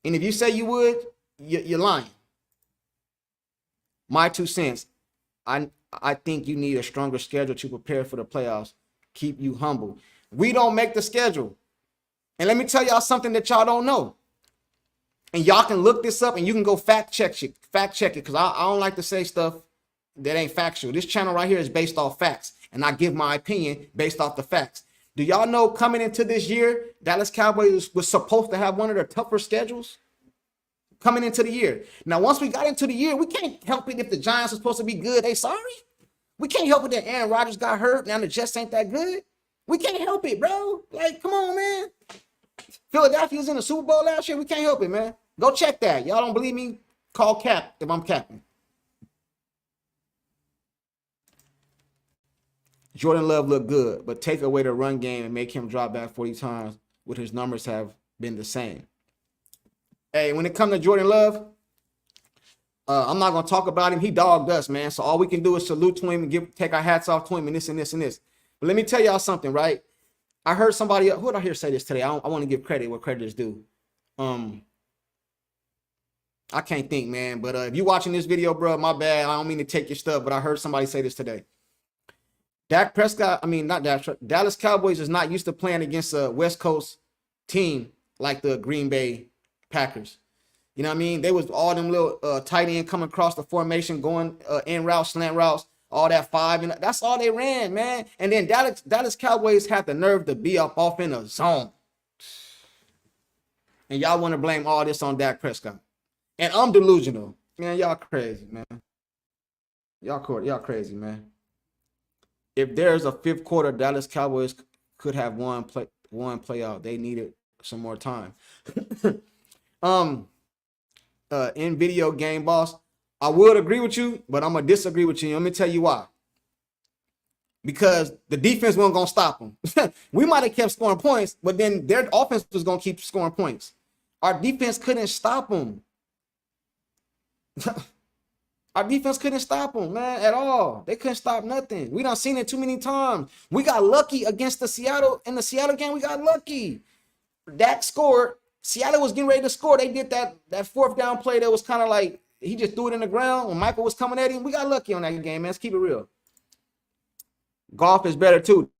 And if you say you would, you're lying. My 2 cents. I think you need a stronger schedule to prepare for the playoffs. Keep you humble. We don't make the schedule. And let me tell y'all something that y'all don't know. And y'all can look this up and you can go fact check it because I don't like to say stuff that ain't factual. This channel right here is based off facts. And I give my opinion based off the facts. Do y'all know coming into this year, Dallas Cowboys was supposed to have one of their tougher schedules? Coming into the year. Now, once we got into the year, we can't help it if the Giants are supposed to be good. They sorry. We can't help it that Aaron Rodgers got hurt. Now the Jets ain't that good. We can't help it, bro. Like, come on, man. Philadelphia was in the Super Bowl last year. We can't help it, man. Go check that. Y'all don't believe me? Call Cap if I'm capping. Jordan Love looked good, but take away the run game and make him drop back 40 times, would his numbers have been the same? Hey, when it comes to Jordan Love, I'm not going to talk about him. He dogged us, man. So all we can do is salute to him and take our hats off to him and this and this and this. But let me tell y'all something, right? I heard somebody, who did I hear say this today? I want to give credit where credit is due. I can't think, man. But if you're watching this video, bro, my bad. I don't mean to take your stuff, but I heard somebody say this today. Dak Prescott, Dallas Cowboys is not used to playing against a West Coast team like the Green Bay Packers. You know what I mean? They was all them little tight end coming across the formation, going in routes, slant routes, all that 5. And that's all they ran, man. And then Dallas Cowboys had the nerve to be up off in a zone. And y'all want to blame all this on Dak Prescott. And I'm delusional. Man, y'all crazy, man. Y'all crazy, man. If there's a 5th quarter, Dallas Cowboys could have one playoff. They needed some more time. In video game, boss, I would agree with you, but I'm gonna disagree with you. Let me tell you why. Because the defense wasn't gonna stop them. We might have kept scoring points, but then their offense was gonna keep scoring points. Our defense couldn't stop them. Our defense couldn't stop them, man, at all. They couldn't stop nothing. We done seen it too many times. We got lucky against the Seattle. In the Seattle game, we got lucky. Dak scored. Seattle was getting ready to score. They did that 4th down play that was kind of like, he just threw it in the ground when Michael was coming at him. We got lucky on that game, man. Let's keep it real. Golf is better, too.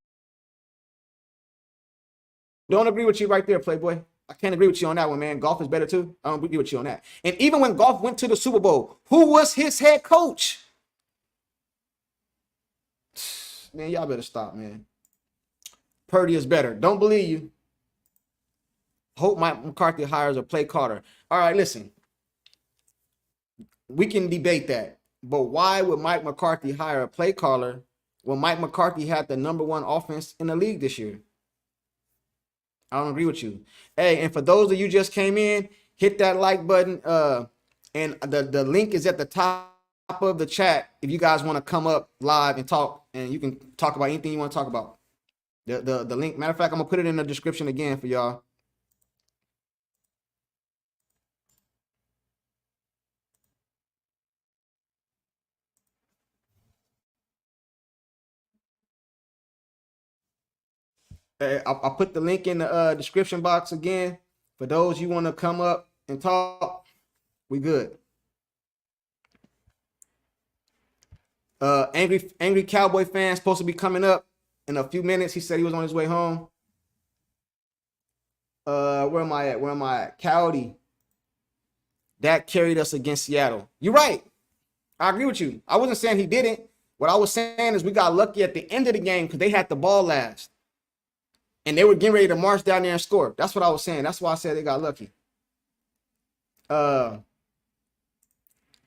Don't agree with you right there, Playboy. I can't agree with you on that one, man. Golf is better too. I don't agree with you on that. And even when Golf went to the Super Bowl, who was his head coach? Man, y'all better stop, man. Purdy is better. Don't believe you. Hope Mike McCarthy hires a play caller. All right, listen. We can debate that. But why would Mike McCarthy hire a play caller when Mike McCarthy had the #1 offense in the league this year? I don't agree with you. Hey, and for those of you just came in, hit that like button. And the link is at the top of the chat if you guys want to come up live and talk, and you can talk about anything you want to talk about. The link, matter of fact, I'm gonna put it in the description again for y'all. I'll put the link in the description box again. For those you want to come up and talk, we good. Angry Cowboy Fan supposed to be coming up in a few minutes. He said he was on his way home. Where am I at? Cowdy. That carried us against Seattle. You're right. I agree with you. I wasn't saying he didn't. What I was saying is we got lucky at the end of the game because they had the ball last. And they were getting ready to march down there and score. That's what I was saying. That's why I said they got lucky. Uh,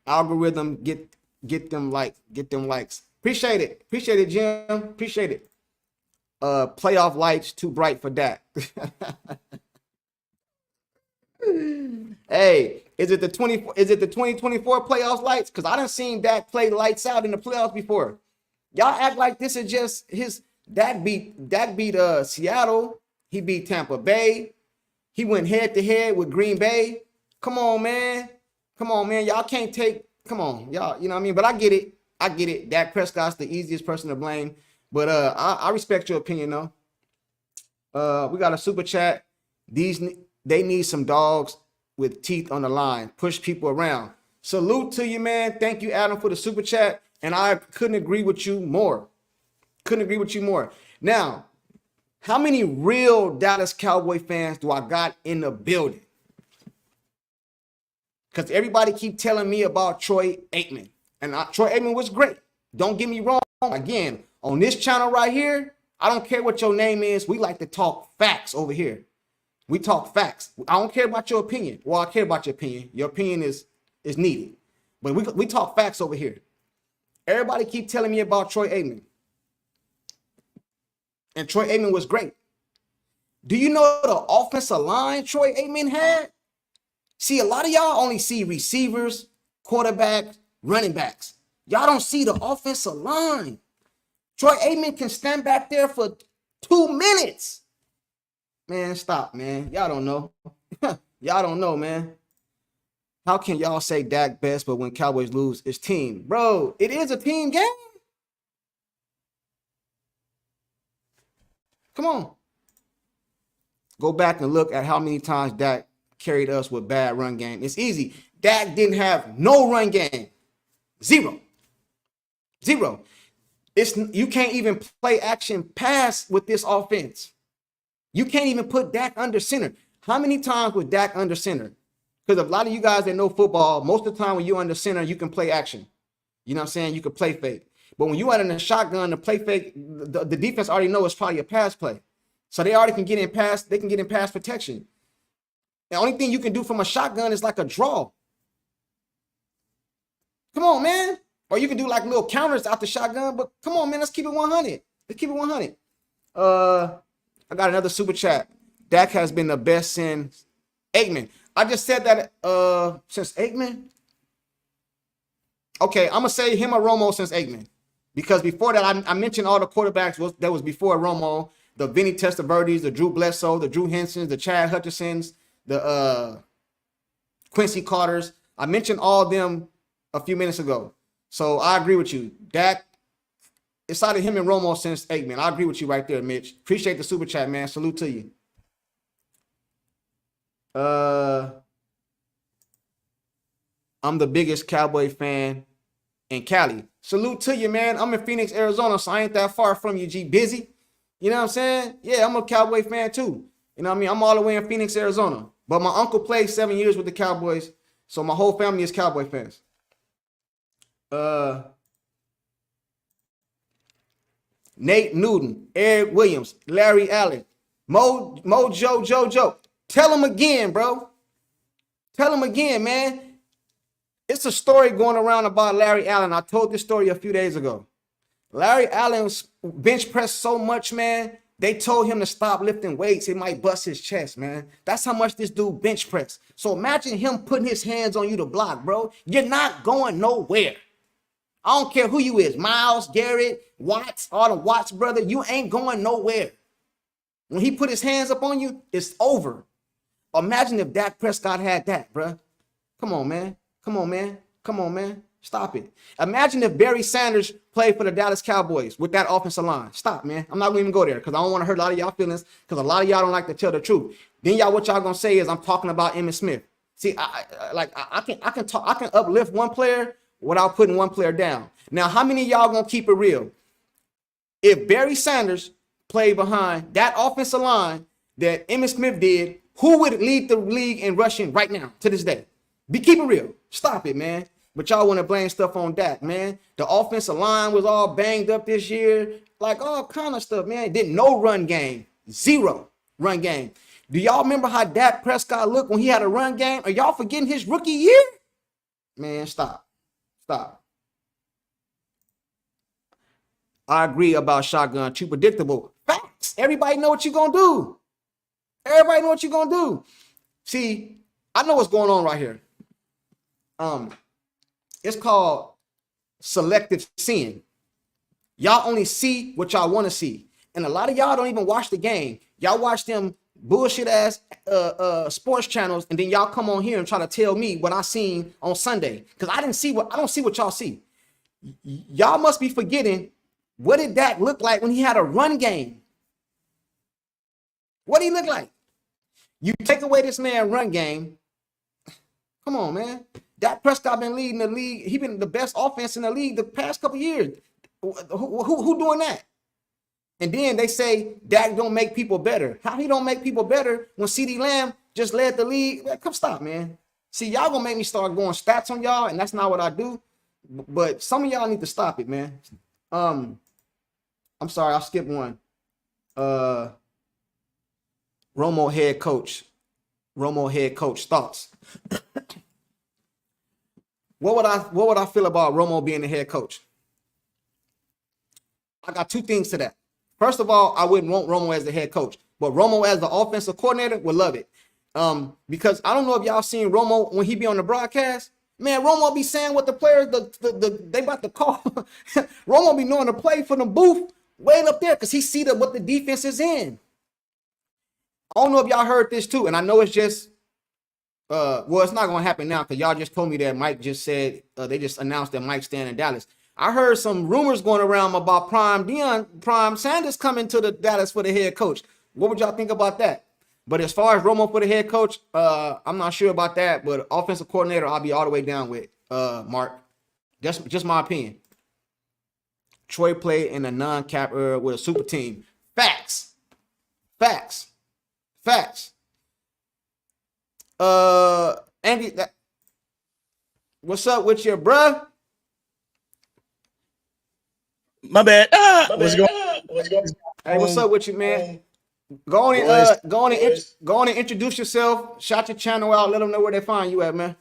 algorithm get them likes. Appreciate it, Jim. Appreciate it. Playoff lights too bright for Dak. Hey, is it the 2024 playoffs lights? Because I done seen Dak play lights out in the playoffs before. Y'all act like this is just his. Dak beat Seattle. He beat Tampa Bay. He went head to head with Green Bay. Come on, man. Y'all can't take. Come on, y'all. You know what I mean? But I get it. Dak Prescott's the easiest person to blame. But I respect your opinion though. We got a super chat. They need some dogs with teeth on the line. Push people around. Salute to you, man. Thank you, Adam, for the super chat. And I couldn't agree with you more. Now, how many real Dallas Cowboy fans do I got in the building? Because everybody keep telling me about Troy Aikman. And Troy Aikman was great. Don't get me wrong. Again, on this channel right here, I don't care what your name is. We like to talk facts over here. We talk facts. I don't care about your opinion. Well, I care about your opinion. Your opinion is needed. But we talk facts over here. Everybody keep telling me about Troy Aikman. And Troy Aikman was great. Do you know the offensive line Troy Aikman had? See, a lot of y'all only see receivers, quarterbacks, running backs. Y'all don't see the offensive line. Troy Aikman can stand back there for 2 minutes. Man, stop, man. Y'all don't know. Y'all don't know, man. How can y'all say Dak best, but when Cowboys lose, it's team? Bro, it is a team game. Come on. Go back and look at how many times Dak carried us with bad run game. It's easy. Dak didn't have no run game. Zero. You can't even play action pass with this offense. You can't even put Dak under center. How many times was Dak under center? Because a lot of you guys that know football, most of the time when you're under center, you can play action. You know what I'm saying? You can play fake. But when you are in a shotgun to play fake, the defense already knows it's probably a pass play. So they already can get in pass. They can get in pass protection. The only thing you can do from a shotgun is like a draw. Come on, man. Or you can do like little counters out the shotgun. But come on, man. Let's keep it 100. I got another super chat. Dak has been the best since Aikman. I just said that since Aikman. Okay, I'm going to say him or Romo since Aikman. Because before that, I mentioned all the quarterbacks that was before Romo. The Vinny Testaverdes, the Drew Bledsoe, the Drew Hensons, the Chad Hutchinsons, the Quincy Carters. I mentioned all of them a few minutes ago. So I agree with you. Dak, it's either him and Romo since Aikman. I agree with you right there, Mitch. Appreciate the super chat, man. Salute to you. I'm the biggest Cowboy fan in Cali. Salute to you, man. I'm in Phoenix, Arizona, so I ain't that far from you, G. Busy. You know what I'm saying? Yeah, I'm a Cowboy fan too. You know what I mean? I'm all the way in Phoenix, Arizona. But my uncle played 7 years with the Cowboys, so my whole family is Cowboy fans. Nate Newton, Eric Williams, Larry Allen, Joe. Tell him again, bro. Tell him again, man. It's a story going around about Larry Allen. I told this story a few days ago. Larry Allen bench pressed so much, man. They told him to stop lifting weights. It might bust his chest, man. That's how much this dude bench press. So imagine him putting his hands on you to block, bro. You're not going nowhere. I don't care who you is. Miles, Garrett, Watts, all the Watts brother. You ain't going nowhere. When he put his hands up on you, it's over. Imagine if Dak Prescott had that, bro. Come on, man. Stop it. Imagine if Barry Sanders played for the Dallas Cowboys with that offensive line. Stop, man. I'm not going to even go there because I don't want to hurt a lot of y'all feelings because a lot of y'all don't like to tell the truth. Then what y'all going to say is I'm talking about Emmitt Smith. See, I can uplift one player without putting one player down. Now, how many of y'all going to keep it real? If Barry Sanders played behind that offensive line that Emmitt Smith did, who would lead the league in rushing right now to this day? Keep it real. Stop it, man. But y'all want to blame stuff on Dak, man. The offensive line was all banged up this year. Like all kind of stuff, man. Didn't no run game. Zero run game. Do y'all remember how Dak Prescott looked when he had a run game? Are y'all forgetting his rookie year? Man, stop. I agree about shotgun. Too predictable. Facts. Everybody know what you're going to do. See, I know what's going on right here. It's called selective seeing. Y'all only see what y'all want to see. And a lot of y'all don't even watch the game. Y'all watch them bullshit ass sports channels, and then y'all come on here and try to tell me what I seen on Sunday. Because I don't see what y'all see. Y'all must be forgetting, what did Dak look like when he had a run game? What did he look like? You take away this man run game. Come on, man. Dak Prescott been leading the league. He been the best offense in the league the past couple years. Who doing that? And then they say Dak don't make people better. How he don't make people better when CeeDee Lamb just led the league? Man, come stop, man. See, y'all gonna make me start going stats on y'all, and that's not what I do. But some of y'all need to stop it, man. I'm sorry, I'll skip one. Romo head coach thoughts. What would I feel about Romo being the head coach? I got two things to that. First of all, I wouldn't want Romo as the head coach, but Romo as the offensive coordinator would love it. Because I don't know if y'all seen Romo when he be on the broadcast. Man, Romo be saying what the players they about to call. Romo be knowing the play for the booth way up there because he see what the defense is in. I don't know if y'all heard this too, and I know it's just well, it's not gonna happen now because y'all just told me that Mike just said they just announced that Mike's staying in Dallas. I heard some rumors going around about Prime Sanders coming to the Dallas for the head coach. What would y'all think about that? But as far as Romo for the head coach, I'm not sure about that. But offensive coordinator, I'll be all the way down with Mark. That's just my opinion. Troy played in a non-cap era with a super team. Facts. Andy, what's up with your bruh? My bad. What's going on? Hey, what's up with you, man? Go on and introduce yourself. Shout your channel out. Let them know where they find you at, man.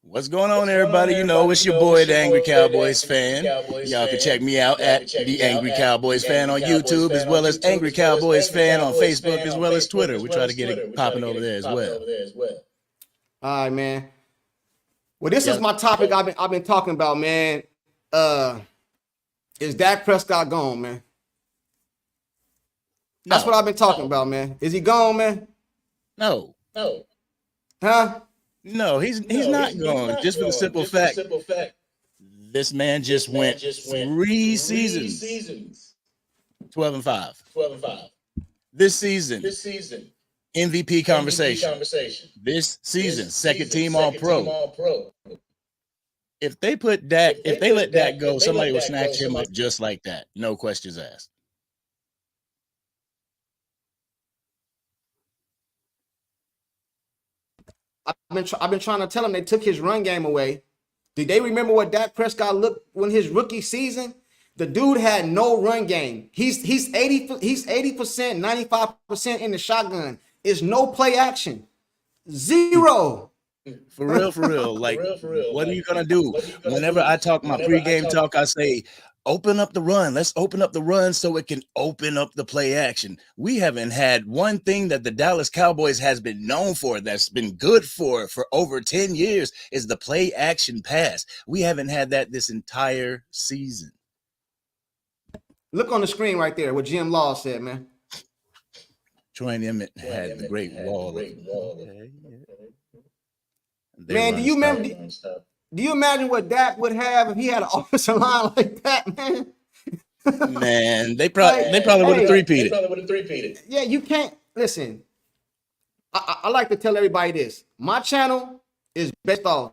What's going on, everybody? You know, it's your boy, the Angry Cowboys Fan. Y'all can check me out at the Angry Cowboys Fan on YouTube, as well as Angry Cowboys Fan on Facebook, as well as Twitter. We try to get it popping over there as well. All right, man. Well, this is my topic I've been talking about, man. Is Dak Prescott gone, man? That's what I've been talking about, man. Is he gone, man? No. Huh? No, he's not gone. Just for the simple fact, this man just went 3 seasons, 12-5. This season, MVP conversation. This season, second team All Pro. If they let Dak go, somebody will snatch him up just like that. No questions asked. I've been trying to tell them they took his run game away. Did they remember what Dak Prescott looked when his rookie season? The dude had no run game. He's 80%, 95% in the shotgun. It's no play action. Zero. For real. Like, what are you gonna do? Whenever I talk my pregame talk, I say, open up the run. Let's open up the run so it can open up the play action. We haven't had one thing that the Dallas Cowboys has been known for, that's been good for over 10 years, is the play action pass. We haven't had that this entire season. Look on the screen right there what Jim Law said, man. Troy and Emmett had the great wall. Man, do you remember? Do you imagine what Dak would have if he had an offensive line like that, man? Man, they probably would have three-peated. Yeah, you can't listen. I like to tell everybody this. My channel is based off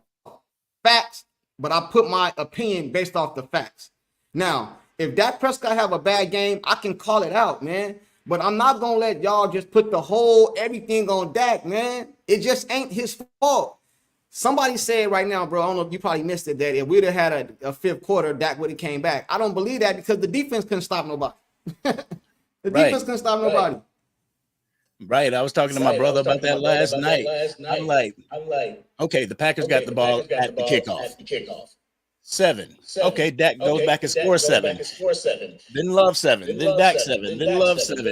facts, but I put my opinion based off the facts. Now, if Dak Prescott have a bad game, I can call it out, man. But I'm not gonna let y'all just put the whole everything on Dak, man. It just ain't his fault. Somebody said right now, bro, I don't know if you probably missed it, that if we'd have had a fifth quarter, Dak would have came back. I don't believe that because the defense couldn't stop nobody. Defense couldn't stop nobody. Right. I was talking to my brother about that last night. I'm like, okay, the Packers got the ball at the kickoff. 7. Okay, Dak goes back and scores 7. Then Love 7. Then Dak 7. Then Love 7.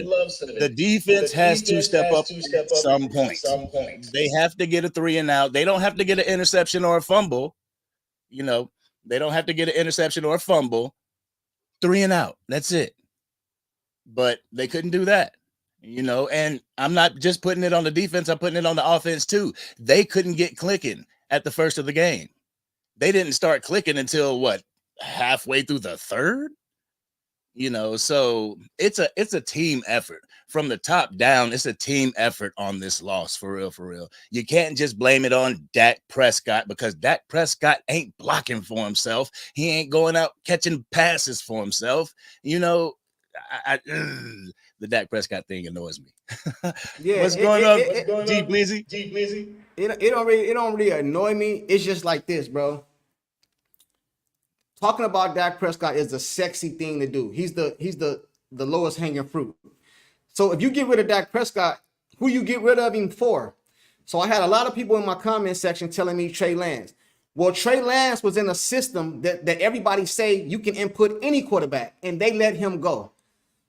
The defense has to step up at some point. They have to get a 3 and out. They don't have to get an interception or a fumble. You know, they don't have to get an interception or a fumble. 3 and out. That's it. But they couldn't do that. You know, and I'm not just putting it on the defense. I'm putting it on the offense too. They couldn't get clicking at the first of the game. They didn't start clicking until what, halfway through the third? You know, so it's a team effort from the top down. It's a team effort on this loss, for real, for real. You can't just blame it on Dak Prescott, because Dak Prescott ain't blocking for himself. He ain't going out catching passes for himself. You know, the Dak Prescott thing annoys me. Yeah, What's going on, G Blizzy? It don't really annoy me. It's just like this, bro. Talking about Dak Prescott is the sexy thing to do. He's the lowest hanging fruit. So if you get rid of Dak Prescott, who you get rid of him for? So I had a lot of people in my comment section telling me Trey Lance. Well, Trey Lance was in a system that everybody say you can input any quarterback, and they let him go.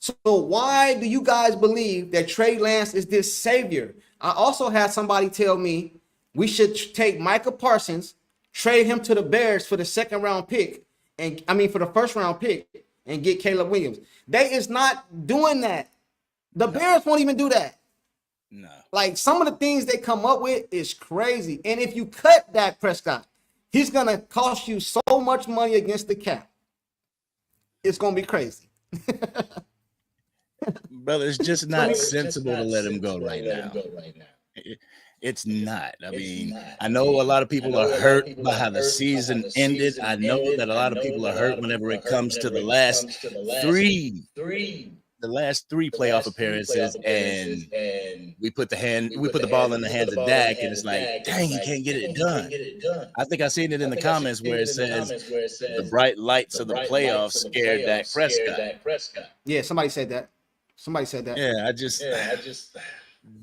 So why do you guys believe that Trey Lance is this savior? I also had somebody tell me we should take Micah Parsons, trade him to the Bears for the second round pick, for the first round pick, and get Caleb Williams. They is not doing that. The Bears won't even do that. No. Like, some of the things they come up with is crazy. And if you cut Dak Prescott, he's gonna cost you so much money against the cap. It's gonna be crazy. Brother, it's just not sensible to let him go right now. It's not. I mean, I know a lot of people are hurt by how the season ended. I know that a lot of people are hurt whenever it comes to the last three playoff appearances, and we put the ball in the hands of Dak, and it's like, dang, he can't get it done. I think I seen it in the comments where it says the bright lights of the playoffs scared Dak Prescott. Yeah, somebody said that. Yeah, I just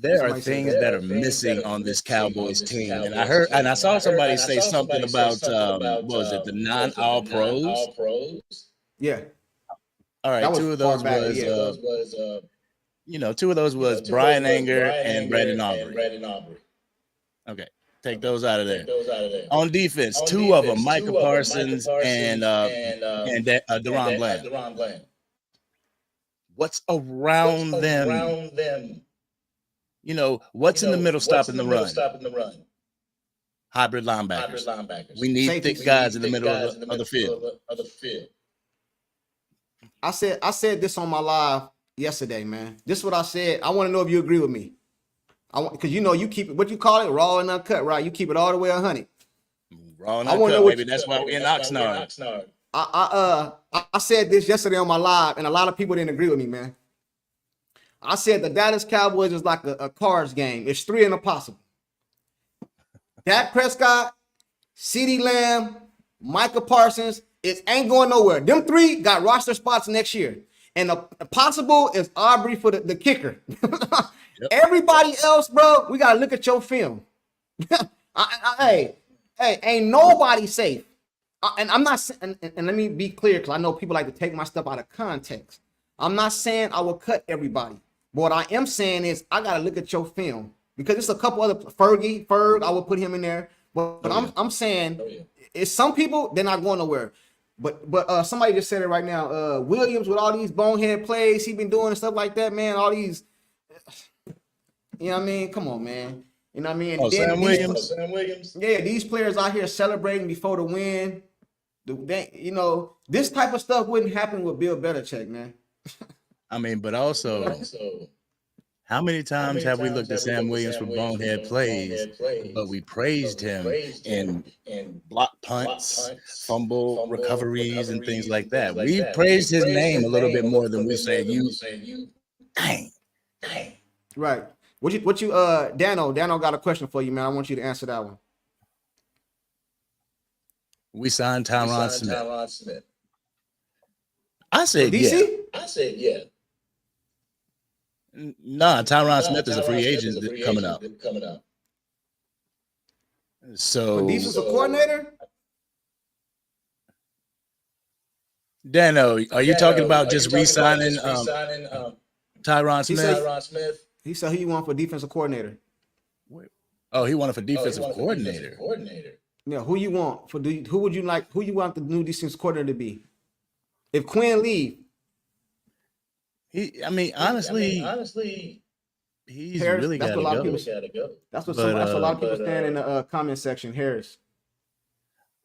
there are things that are missing on this Cowboys team, and I saw somebody say something about what was it, the non-all pros? Yeah. All right, two of those was Brian Anger and Brandon Aubrey. Okay, take those out of there. On defense, two of them, Micah Parsons and Deron Bland. What's around them? You know, what's in the middle stopping the run? Hybrid linebackers. We need thick guys in the middle of the field. I said this on my live yesterday, man. This is what I said. I want to know if you agree with me. Because you keep it, what you call it, raw and uncut, right? You keep it all the way 100. Raw and uncut, baby. That's why we're in Oxnard. I said this yesterday on my live, and a lot of people didn't agree with me, man. I said the Dallas Cowboys is like a cards game. It's 3 and a possible. Dak Prescott, CeeDee Lamb, Micah Parsons, it ain't going nowhere. Them 3 got roster spots next year. And the possible is Aubrey for the kicker. Yep. Everybody else, bro, we got to look at your film. Hey, ain't nobody safe. And I'm not, and let me be clear, because I know people like to take my stuff out of context. I'm not saying I will cut everybody. But what I am saying is I got to look at your film, because there's a couple other Ferg, I would put him in there. But I'm saying it's some people, they're not going nowhere. But somebody just said it right now. Williams, with all these bonehead plays he been doing and stuff like that, man, all these, you know what I mean? Come on, man. You know what I mean? Oh, Sam Williams. Yeah, these players out here celebrating before the win. This type of stuff wouldn't happen with Bill Belichick, man. I mean, but also, how many times have we looked at Sam Williams for bonehead plays, but we praised him in block punts, fumble recoveries, and things like that? We've praised his name a little bit more than we said you. Dang. Right. Dano got a question for you, man. I want you to answer that one. We signed Tyron Smith. I said DC? Yeah. Nah, Tyron Smith is a free agent coming up. So For defensive coordinator? Dano, are you talking about just re-signing Tyron Smith? He said who you want for defensive coordinator. Oh, he wanted for defensive coordinator. Yeah, who you want for who would you like? Who you want the new defensive coordinator to be? If Quinn leave, honestly, he's Harris, really got to go. That's what a lot of people saying in the comment section. Harris.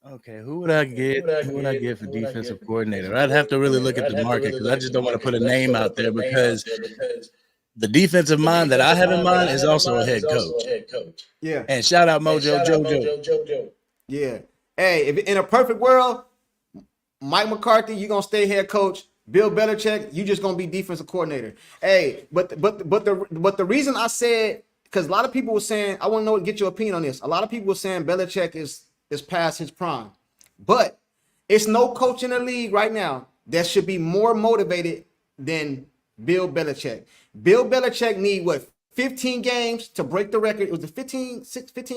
Okay, who would I get? Who would I get for defensive coordinator? I'd have to really look at the market because I just don't want to put a name out there because the defensive mind that I have in mind is also a head coach. Yeah. And shout out Mojo Jojo. Yeah. Hey, if in a perfect world, Mike McCarthy, you're gonna stay head coach. Bill Belichick, you just gonna be defensive coordinator. Hey, but the reason I said, because a lot of people were saying, I want to get your opinion on this. A lot of people were saying Belichick is past his prime, but it's no coach in the league right now that should be more motivated than Bill Belichick. Bill Belichick need 15 games to break the record. It was the 15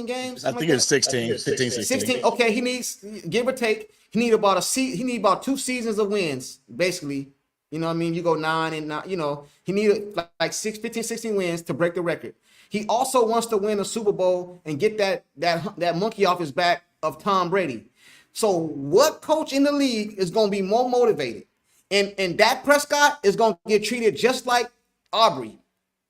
games. I think it was 16. 16. Okay, he needs, give or take, he need about 2 seasons of wins, basically. You know what I mean? You go 9 and 9, you know, he needed like 16 wins to break the record. He also wants to win a Super Bowl and get that monkey off his back of Tom Brady. So what coach in the league is going to be more motivated? And Dak Prescott is going to get treated just like Aubrey.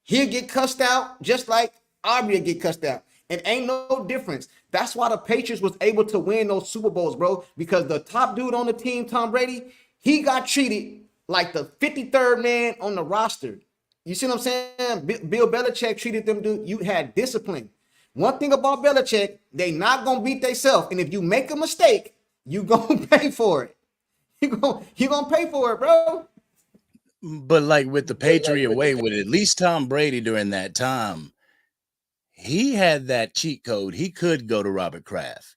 He'll get cussed out just like Aubrey will get cussed out. And ain't no difference. That's why the Patriots was able to win those Super Bowls, bro, because the top dude on the team, Tom Brady, he got treated like the 53rd man on the roster. You see what I'm saying? Bill Belichick treated them, dude. You had discipline. One thing about Belichick, they not going to beat themselves. And if you make a mistake, you going to pay for it. You going to pay for it, bro. But like with the Patriot way, with at least Tom Brady during that time, he had that cheat code. He could go to Robert Kraft.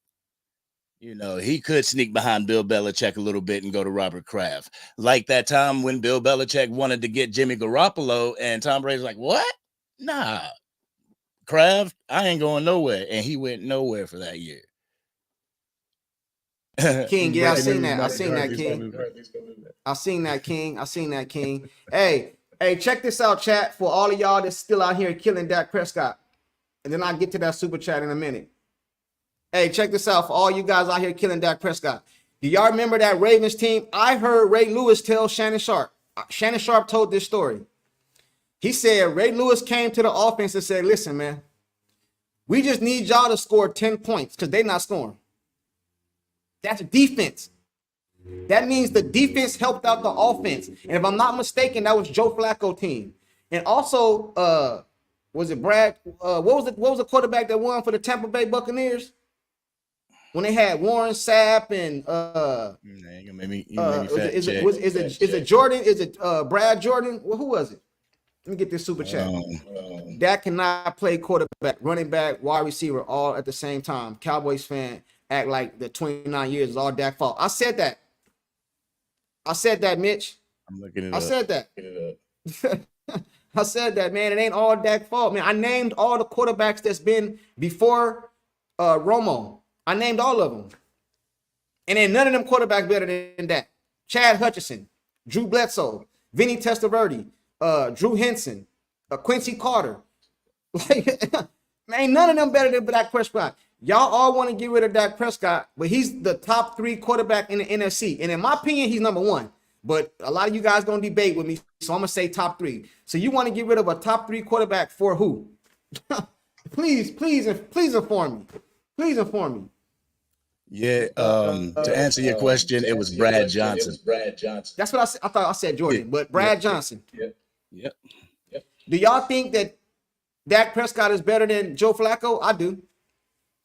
You know, he could sneak behind Bill Belichick a little bit and go to Robert Kraft. Like that time when Bill Belichick wanted to get Jimmy Garoppolo and Tom Brady's like, what? Nah, Kraft, I ain't going nowhere. And he went nowhere for that year. King, yeah, I seen that, King. I seen that, King. Hey, check this out, chat, for all of y'all that's still out here killing Dak Prescott. And then I'll get to that super chat in a minute. Hey, check this out for all you guys out here killing Dak Prescott. Do y'all remember that Ravens team? I heard Ray Lewis tell Shannon Sharp. Shannon Sharp told this story. He said Ray Lewis came to the offense and said, listen, man, we just need y'all to score 10 points because they're not scoring. That's defense. That means the defense helped out the offense. And if I'm not mistaken, that was Joe Flacco team. And also, was it Brad? What was the quarterback that won for the Tampa Bay Buccaneers? When they had Warren Sapp and is it Jordan? Is it Brad Jordan? Well, who was it? Let me get this super chat. Dak cannot play quarterback, running back, wide receiver all at the same time. Cowboys fan act like the 29 years is all Dak's fault. I said that, Mitch. I'm looking it up. I said that. I said that, man. It ain't all Dak's fault, man. I named all the quarterbacks that's been before Romo. I named all of them. And ain't none of them quarterbacks better than Dak. Chad Hutchinson, Drew Bledsoe, Vinny Testaverde, Drew Henson, Quincy Carter. Like, man, none of them better than Dak Prescott. Y'all all want to get rid of Dak Prescott, but he's the top 3 quarterback in the NFC. And in my opinion, he's number 1. But a lot of you guys going to debate with me, so I'm going to say top 3. So you want to get rid of a top 3 quarterback for who? Please inform me. Please inform me. Yeah, to answer your question, it was Brad Johnson. That's what I said. I thought I said Jordan, but Brad Johnson. Yep. Do y'all think that Dak Prescott is better than Joe Flacco? I do.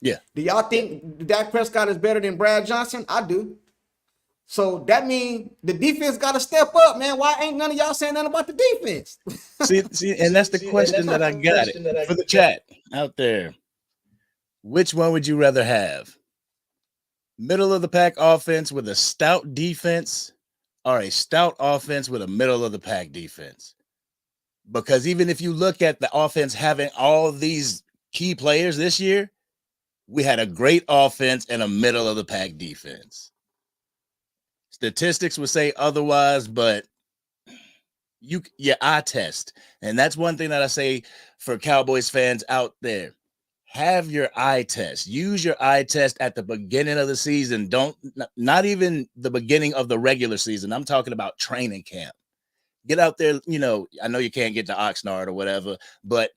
Yeah. Do y'all think Dak Prescott is better than Brad Johnson? I do. So that means the defense got to step up, man. Why ain't none of y'all saying nothing about the defense? see, and that's the question that I got for the chat out there. Which one would you rather have? Middle of the pack offense with a stout defense or a stout offense with a middle of the pack defense? Because even if you look at the offense having all these key players this year, we had a great offense and a middle of the pack defense. Statistics would say otherwise, but your eye test. And that's one thing that I say for Cowboys fans out there. Have your eye test. Use your eye test at the beginning of the season. Not even the beginning of the regular season. I'm talking about training camp. Get out there, I know you can't get to Oxnard or whatever, but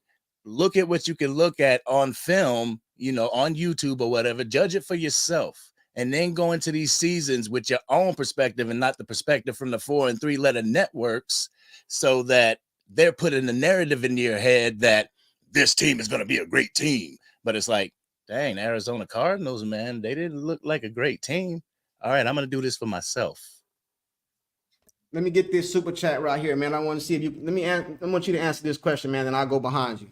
look at what you can look at on film, on YouTube or whatever. Judge it for yourself. And then go into these seasons with your own perspective and not the perspective from the 4 and 3 letter networks, so that they're putting the narrative in your head that this team is going to be a great team. But it's like, dang, Arizona Cardinals, man, they didn't look like a great team. All right, I'm going to do this for myself. Let me get this super chat right here, man. I want to see if you I want you to answer this question, man, and I'll go behind you.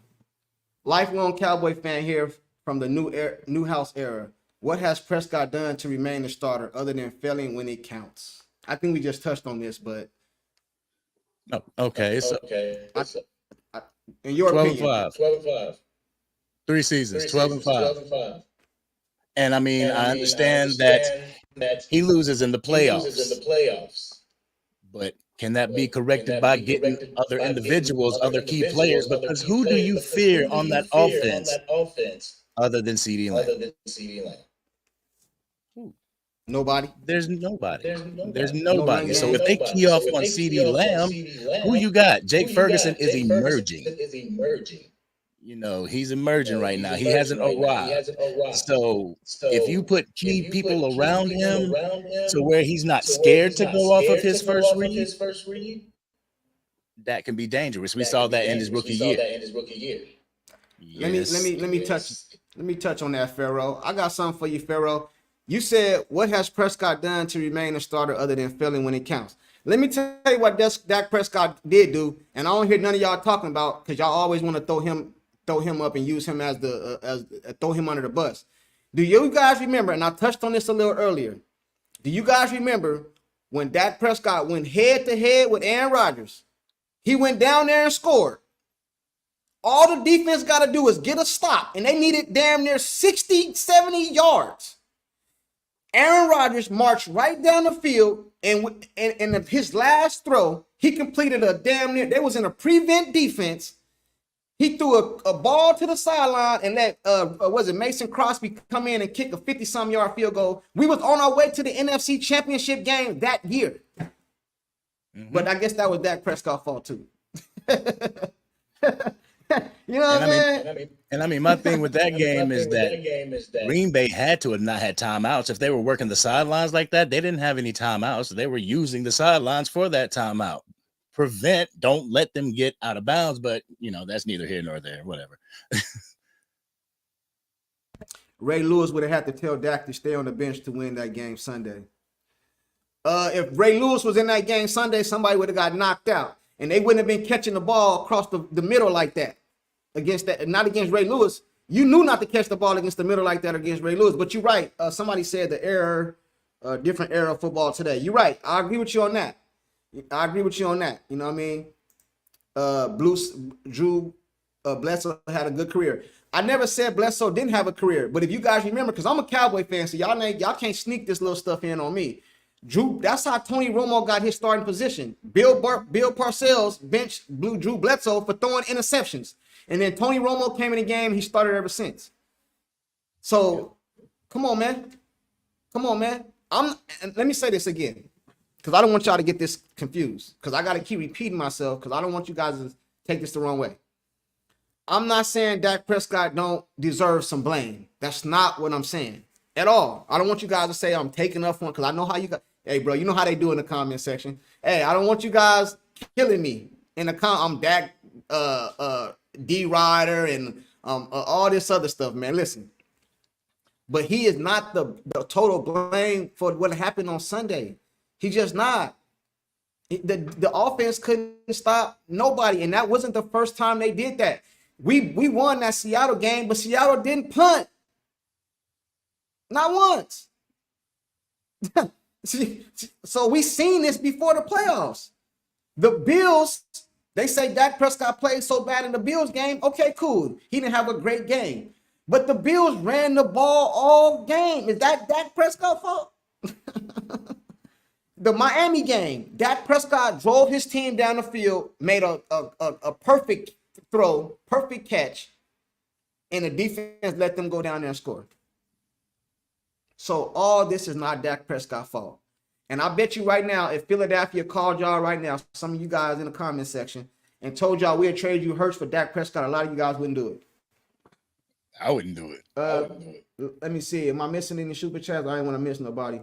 Lifelong Cowboy fan here from the new house era. What has Prescott done to remain the starter other than failing when it counts? I think we just touched on this, but okay. So in your 12 opinion, 12-5. 3 seasons, 12-5. And I mean, I understand that he loses in the playoffs. But can that be corrected by getting other individuals, other key players? Because who do you fear on that offense other than CeeDee Lamb? Nobody. There's nobody. So if they key off on CeeDee Lamb, who you got? Jake Ferguson is emerging. He's emerging right now. He hasn't arrived. So if you put key people around him to where he's not scared to go off of his first read, that can be dangerous. We saw that in his rookie year. Yes. Let me touch on that, Pharaoh. I got something for you, Pharaoh. You said, what has Prescott done to remain a starter other than failing when it counts? Let me tell you what Dak Prescott did do, and I don't hear none of y'all talking about, because y'all always want to throw him up and use him as throw him under the bus. Do you guys remember, and I touched on this a little earlier, do you guys remember when Dak Prescott went head-to-head with Aaron Rodgers? He went down there and scored. All the defense got to do is get a stop, and they needed damn near 60, 70 yards. Aaron Rodgers marched right down the field, and his last throw, he completed a damn near, they was in a prevent defense. He threw a ball to the sideline and let Mason Crosby come in and kick a 50-some yard field goal. We was on our way to the NFC Championship game that year. Mm-hmm. But I guess that was Dak Prescott's fault too. You know what I mean? And I mean, my thing with that game is that Green Bay had to have not had timeouts. If they were working the sidelines like that, they didn't have any timeouts. They were using the sidelines for that timeout. Don't let them get out of bounds, but that's neither here nor there, whatever. Ray Lewis would have had to tell Dak to stay on the bench to win that game Sunday. If Ray Lewis was in that game Sunday, somebody would have got knocked out, and they wouldn't have been catching the ball across the middle like that not against Ray Lewis. You knew not to catch the ball against the middle like that against Ray Lewis, but you're right. Somebody said different era of football today. You're right. I agree with you on that. You know what I mean? Drew Bledsoe had a good career. I never said Bledsoe didn't have a career, but if you guys remember, because I'm a Cowboy fan, so y'all can't sneak this little stuff in on me. That's how Tony Romo got his starting position. Bill Parcells benched Drew Bledsoe for throwing interceptions. And then Tony Romo came in the game, he started ever since. So, come on, man. Let me say this again, because I don't want y'all to get this confused, because I got to keep repeating myself, because I don't want you guys to take this the wrong way. I'm not saying Dak Prescott don't deserve some blame. That's not what I'm saying at all. I don't want you guys to say I'm taking up one, because I know how you guys, hey, bro, you know how they do in the comment section. Hey, I don't want you guys killing me in the I'm Dak D Rider and all this other stuff, man. Listen, but he is not the total blame for what happened on Sunday. He's just not. The offense couldn't stop nobody, and that wasn't the first time they did that. We won that Seattle game, but Seattle didn't punt. Not once. So we seen this before the playoffs. The Bills They say Dak Prescott played so bad in the Bills game. Okay, cool. He didn't have a great game. But the Bills ran the ball all game. Is that Dak Prescott's fault? The Miami game, Dak Prescott drove his team down the field, made a perfect throw, perfect catch, and the defense let them go down there and score. So all this is not Dak Prescott's fault. And I bet you right now, if Philadelphia called y'all right now, some of you guys in the comment section, and told y'all we'd trade you Hurts for Dak Prescott, a lot of you guys wouldn't do it. I wouldn't do it. Let me see. Am I missing any super chats? I ain't want to miss nobody.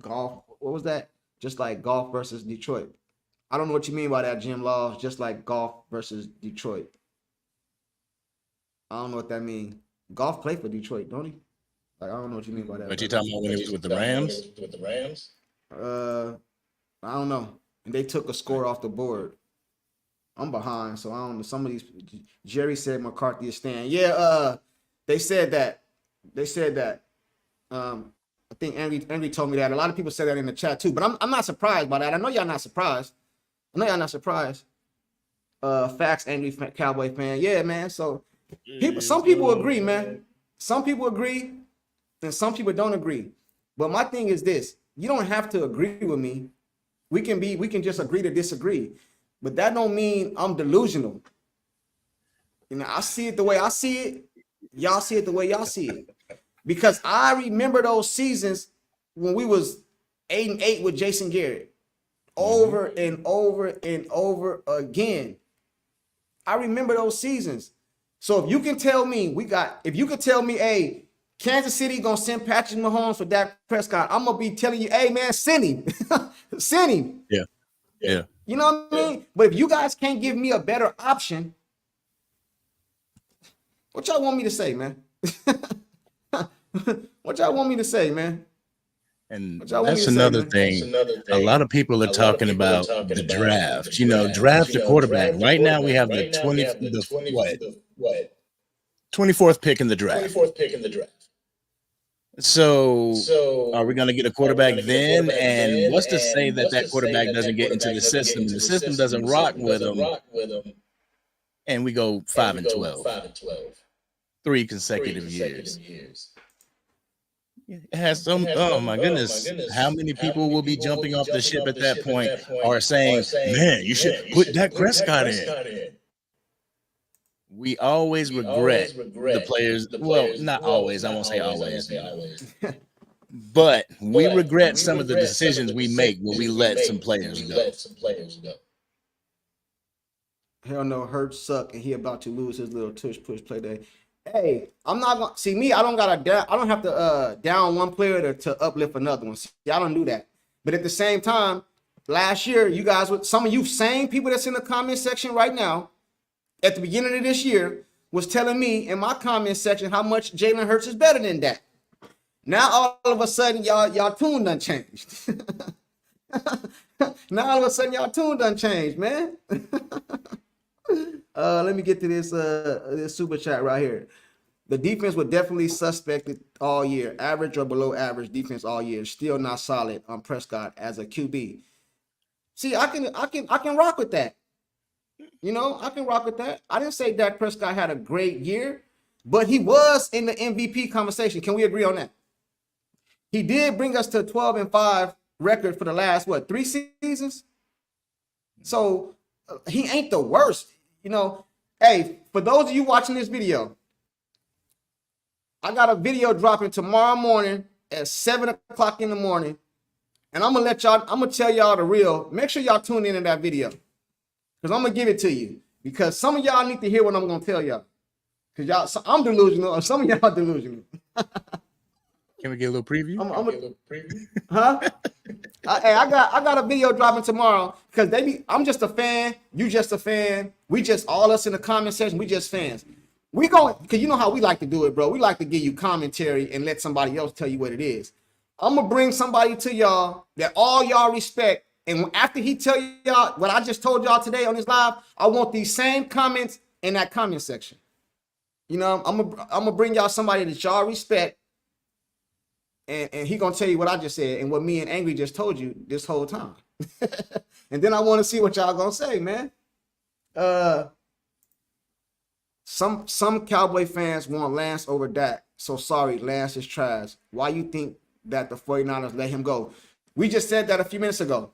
Golf. What was that? Just like golf versus Detroit. I don't know what you mean by that, Jim Laws. Just like golf versus Detroit. I don't know what that means. Golf played for Detroit, don't he? Like, I don't know what you mean by that. But you talking about when he was with the Rams? I don't know. And they took a score off the board. I'm behind, so I don't know. Some of these. Jerry said McCarthy is staying. Yeah. They said that. I think Andy told me that. A lot of people said that in the chat too, but I'm not surprised by that. I know y'all not surprised. Facts, Andy, Cowboy fan. Yeah, man. So some people agree, man. Some people agree, and some people don't agree. But my thing is this: you don't have to agree with me. We can just agree to disagree. But that don't mean I'm delusional. You know, I see it the way I see it. Y'all see it the way y'all see it. Because I remember those seasons when we was 8-8 with Jason Garrett. Over and over and over again. I remember those seasons. So if you can tell me, hey, Kansas City gonna send Patrick Mahomes for Dak Prescott, I'm gonna be telling you, hey man, send him. Send him. Yeah. You know what I mean? But if you guys can't give me a better option, what y'all want me to say, man? What y'all want me to say, man? And that's another thing. A lot of people are talking about the draft. You know, draft a quarterback. Right now we have the 24th pick in the draft. So are we going to get a quarterback then? And what's to say that that quarterback doesn't get into the system? The system doesn't rock with him. And we go 5-12. 3 consecutive years. It has some. Oh my goodness! How many people will be jumping off the ship at that point, or saying, "Man, you should put Dak Prescott in"? We always regret the players. Well, not always. I won't say always. But we regret some of the decisions we make when we let some players go. Hell no, Hurts suck, and he about to lose his little tush push play day. Hey, I'm not gonna see me. I don't have to down one player to uplift another one. See, I don't do that. But at the same time, last year, you guys, with some of you same people that's in the comment section right now, at the beginning of this year, was telling me in my comment section how much Jalen Hurts is better than that. Now all of a sudden, y'all tune done changed. Now all of a sudden, y'all tune done changed, man. Let me get to this super chat right here. The defense was definitely suspected all year. Average or below average defense all year. Still not solid on Prescott as a QB. See, I can rock with that. You know, I can rock with that. I didn't say Dak Prescott had a great year, but he was in the MVP conversation. Can we agree on that? He did bring us to a 12-5 record for the last, 3 seasons? So he ain't the worst. You know, hey, for those of you watching this video, I got a video dropping tomorrow morning at 7 o'clock in the morning. And I'm gonna tell y'all the real. Make sure y'all tune in that video. Because I'm gonna give it to you. Because some of y'all need to hear what I'm gonna tell y'all. Because I'm delusional, and some of y'all delusional. Can we get a little preview? Huh? I got a video dropping tomorrow because I'm just a fan. You just a fan. We just all us in the comment section. We just fans. We going because you know how we like to do it, bro. We like to give you commentary and let somebody else tell you what it is. I'm gonna bring somebody to y'all that all y'all respect, and after he tell y'all what I just told y'all today on this live, I want these same comments in that comment section. You know, I'm gonna bring y'all somebody that y'all respect. and he gonna tell you what I just said and what me and Angry just told you this whole time. And then I want to see what y'all gonna say, man. Some Cowboy fans want Lance over Dak. So sorry, Lance is trash. Why you think that the 49ers let him go? We just said that a few minutes ago.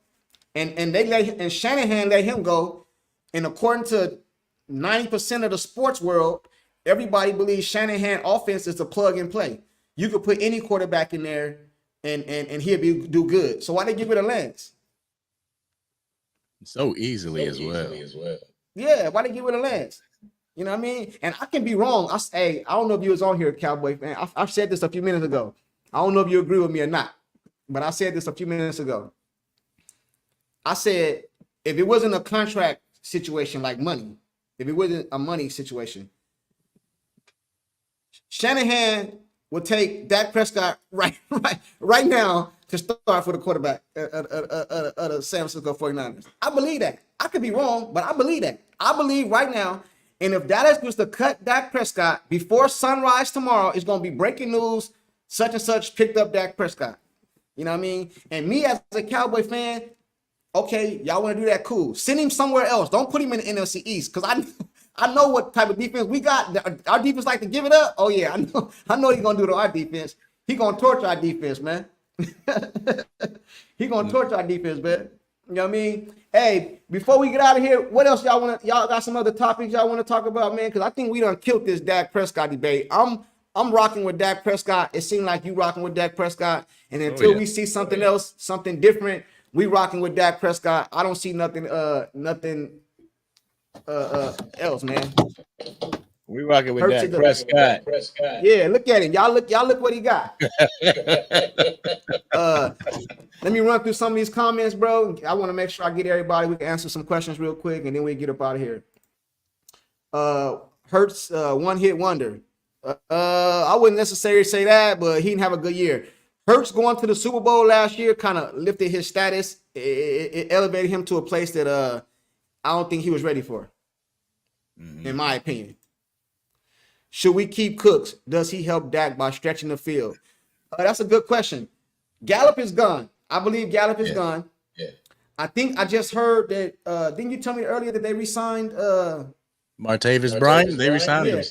And Shanahan let him go. And according to 90% of the sports world, everybody believes Shanahan offense is a plug and play. You could put any quarterback in there and he'll do good. So why they give it a Lance? So easily as well. Yeah, why they give it a Lance? You know what I mean? And I can be wrong. I don't know if you was on here, Cowboy fan. I've said this a few minutes ago. I don't know if you agree with me or not, but I said this a few minutes ago. I said, if it wasn't a contract situation like money, if it wasn't a money situation, Shanahan would take Dak Prescott right now to start for the quarterback of the San Francisco 49ers. I believe that. I could be wrong, but I believe that. I believe right now, and if Dallas was to cut Dak Prescott before sunrise tomorrow, it's going to be breaking news, such and such picked up Dak Prescott. You know what I mean? And me as a Cowboy fan, okay, y'all want to do that, cool. Send him somewhere else. Don't put him in the NFC East, because I know what type of defense we got. Our defense like to give it up. Oh yeah, I know he's gonna do it to our defense. He gonna torture our defense, man. He gonna torture our defense, man. You know what I mean? Hey, before we get out of here, what else y'all got some other topics y'all want to talk about, man? Because I think we done killed this Dak Prescott debate. I'm rocking with Dak Prescott. It seems like you rocking with Dak Prescott. And until we see something else, something different, we rocking with Dak Prescott. I don't see nothing else, man. We rocking with Dak Prescott. Yeah, look at him. Y'all look what he got. Let me run through some of these comments, bro. I want to make sure I get everybody. We can answer some questions real quick, and then we get up out of here. Hurts, one hit wonder. I wouldn't necessarily say that, but he didn't have a good year. Hurts going to the Super Bowl last year kind of lifted his status. It elevated him to a place that I don't think he was ready for, in my opinion. Should we keep Cooks? Does he help Dak by stretching the field? That's a good question. Gallup is gone. I believe Gallup is gone. Yeah. I think I just heard that. Didn't you tell me earlier that they re-signed Martavis Bryant? They re-signed him.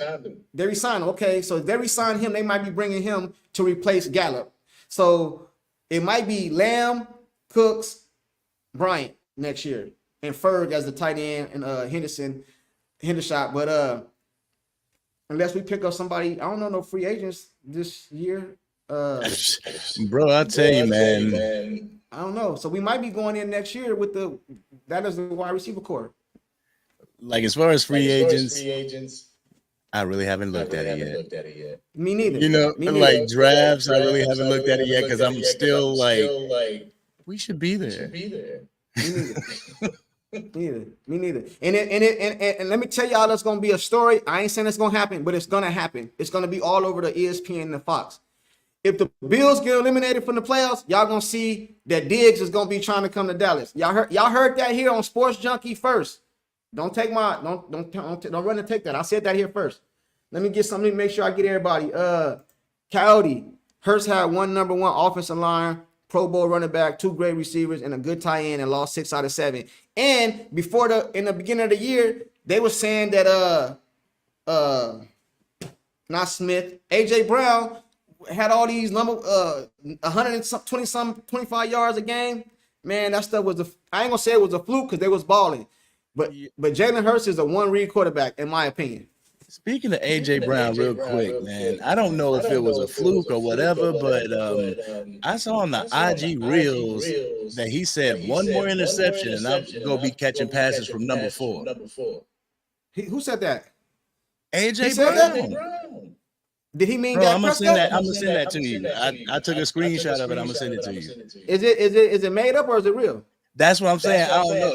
They re-signed him. Okay, so if they re-signed him, they might be bringing him to replace Gallup. So it might be Lamb, Cooks, Bryant next year, and Ferg as the tight end, and Henderson. But unless we pick up somebody, I don't know, no free agents this year. Bro, I tell you, man. I don't know. So we might be going in next year with that is the wide receiver core. Like as far as free agents, I really haven't looked at it yet. Me neither. You know, like drafts, I really haven't looked at it yet because I'm still like, we should be there. Me neither. And let me tell y'all, that's gonna be a story. I ain't saying it's gonna happen, but it's gonna happen. It's gonna be all over the ESPN and the Fox. If the Bills get eliminated from the playoffs, y'all gonna see that Diggs is gonna be trying to come to Dallas. Y'all heard that here on Sports Junkie first. Don't run and take that. I said that here first. Let me get something to make sure I get everybody. Coyote, Hurts had one number one offensive line, Pro Bowl running back, two great receivers, and a good tight end, and lost 6 out of 7. And in the beginning of the year, they were saying that not Smith, AJ Brown had all these 125 yards a game. Man, that stuff was I ain't gonna say it was a fluke because they was balling. But Jalen Hurts is a one-read quarterback, in my opinion. Speaking of AJ Brown, real quick, man, I don't know if it was a fluke or whatever, but I saw on the IG reels that he said one more interception and I'm gonna be catching passes from number 4. Who said that? AJ Brown. Did he mean that? I'm gonna send that to you. I took a screenshot of it. I'm gonna send it to you. Is it made up or is it real? That's what I'm saying. I don't know.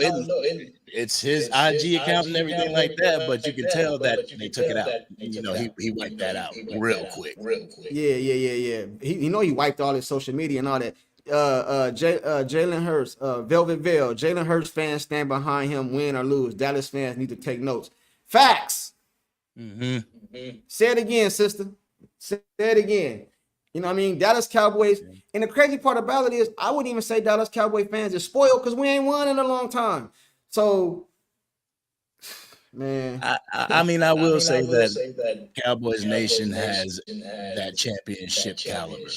It's his IG account and everything like that, but you can tell that they took it out. You know, he wiped that out real quick. Yeah. He wiped all his social media and all that. Jalen Hurts, Velvet Veil. Jalen Hurts fans stand behind him, win or lose. Dallas fans need to take notes. Facts. Say it again, sister. Say it again. You know what I mean? Dallas Cowboys. Yeah. And the crazy part about it is I wouldn't even say Dallas Cowboy fans are spoiled because we ain't won in a long time. So, man. I mean, I will say that Cowboys Nation has that championship caliber,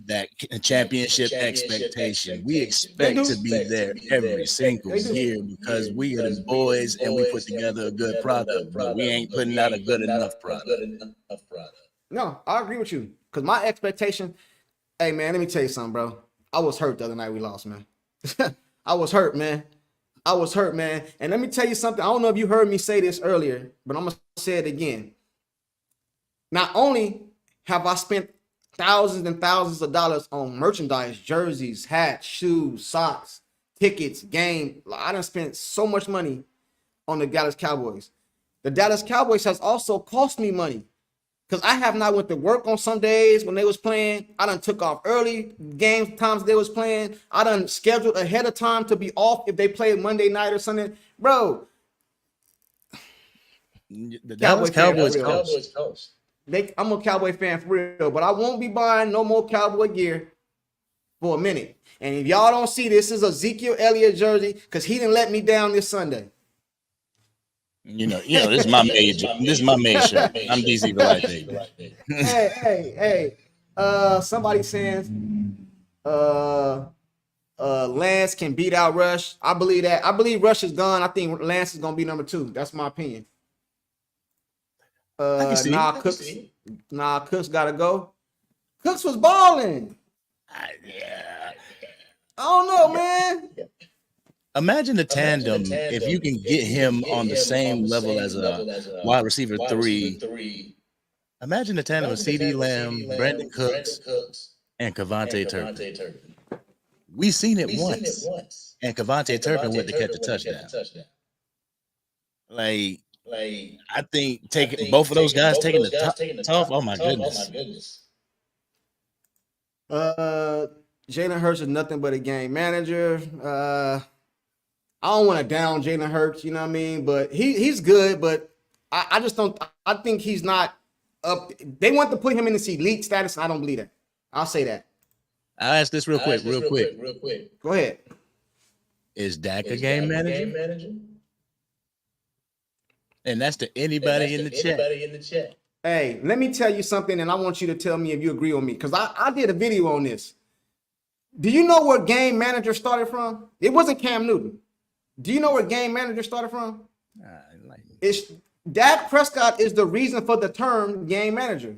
that championship expectation. We expect to be there every single year because we are the boys and we put together a good product, but we ain't putting out a good enough product. No, I agree with you. Because my expectation, hey, man, let me tell you something, bro. I was hurt the other night we lost, man. I was hurt, man. I was hurt, man. And let me tell you something. I don't know if you heard me say this earlier, but I'm going to say it again. Not only have I spent thousands and thousands of dollars on merchandise, jerseys, hats, shoes, socks, tickets, game. I done spent so much money on the Dallas Cowboys. The Dallas Cowboys has also cost me money. Because I have not went to work on some days when they was playing. I done took off early game times they was playing. I done scheduled ahead of time to be off if they played Monday night or something. Bro. The Dallas Cowboys coast. I'm a Cowboy fan for real, but I won't be buying no more Cowboy gear for a minute. And if y'all don't see this is Ezekiel Elliott jersey because he didn't let me down this Sunday. You know, this is my major. This is my main shirt. I'm DC the Light Baby. Hey. Somebody saying Lance can beat out Rush. I believe that. I believe Rush is gone. I think Lance is gonna be number 2. That's my opinion. Cooks gotta go. Cooks was balling. Yeah. I don't know, man. Imagine the tandem if you can get him on the same level as a wide receiver 3. Imagine the tandem of CD Lamb, Brandon Cooks, and Kevontae Turpin. We seen it once, and Kevontae Turpin went to catch a touchdown. Like I think taking both of those guys taking the tough. Oh my goodness. Jalen Hurts is nothing but a game manager. I don't want to down Jalen Hurts, you know what I mean? But he's good, but I just don't. I think he's not up. They want to put him in this elite status, and I don't believe that. I'll say that. I'll ask this real quick. Go ahead. Is Dak a game manager? And that's to anybody in the chat. Hey, let me tell you something, and I want you to tell me if you agree with me, because I did a video on this. Do you know where game manager started from? It wasn't Cam Newton. Do you know where game manager started from? It's Dak Prescott is the reason for the term game manager.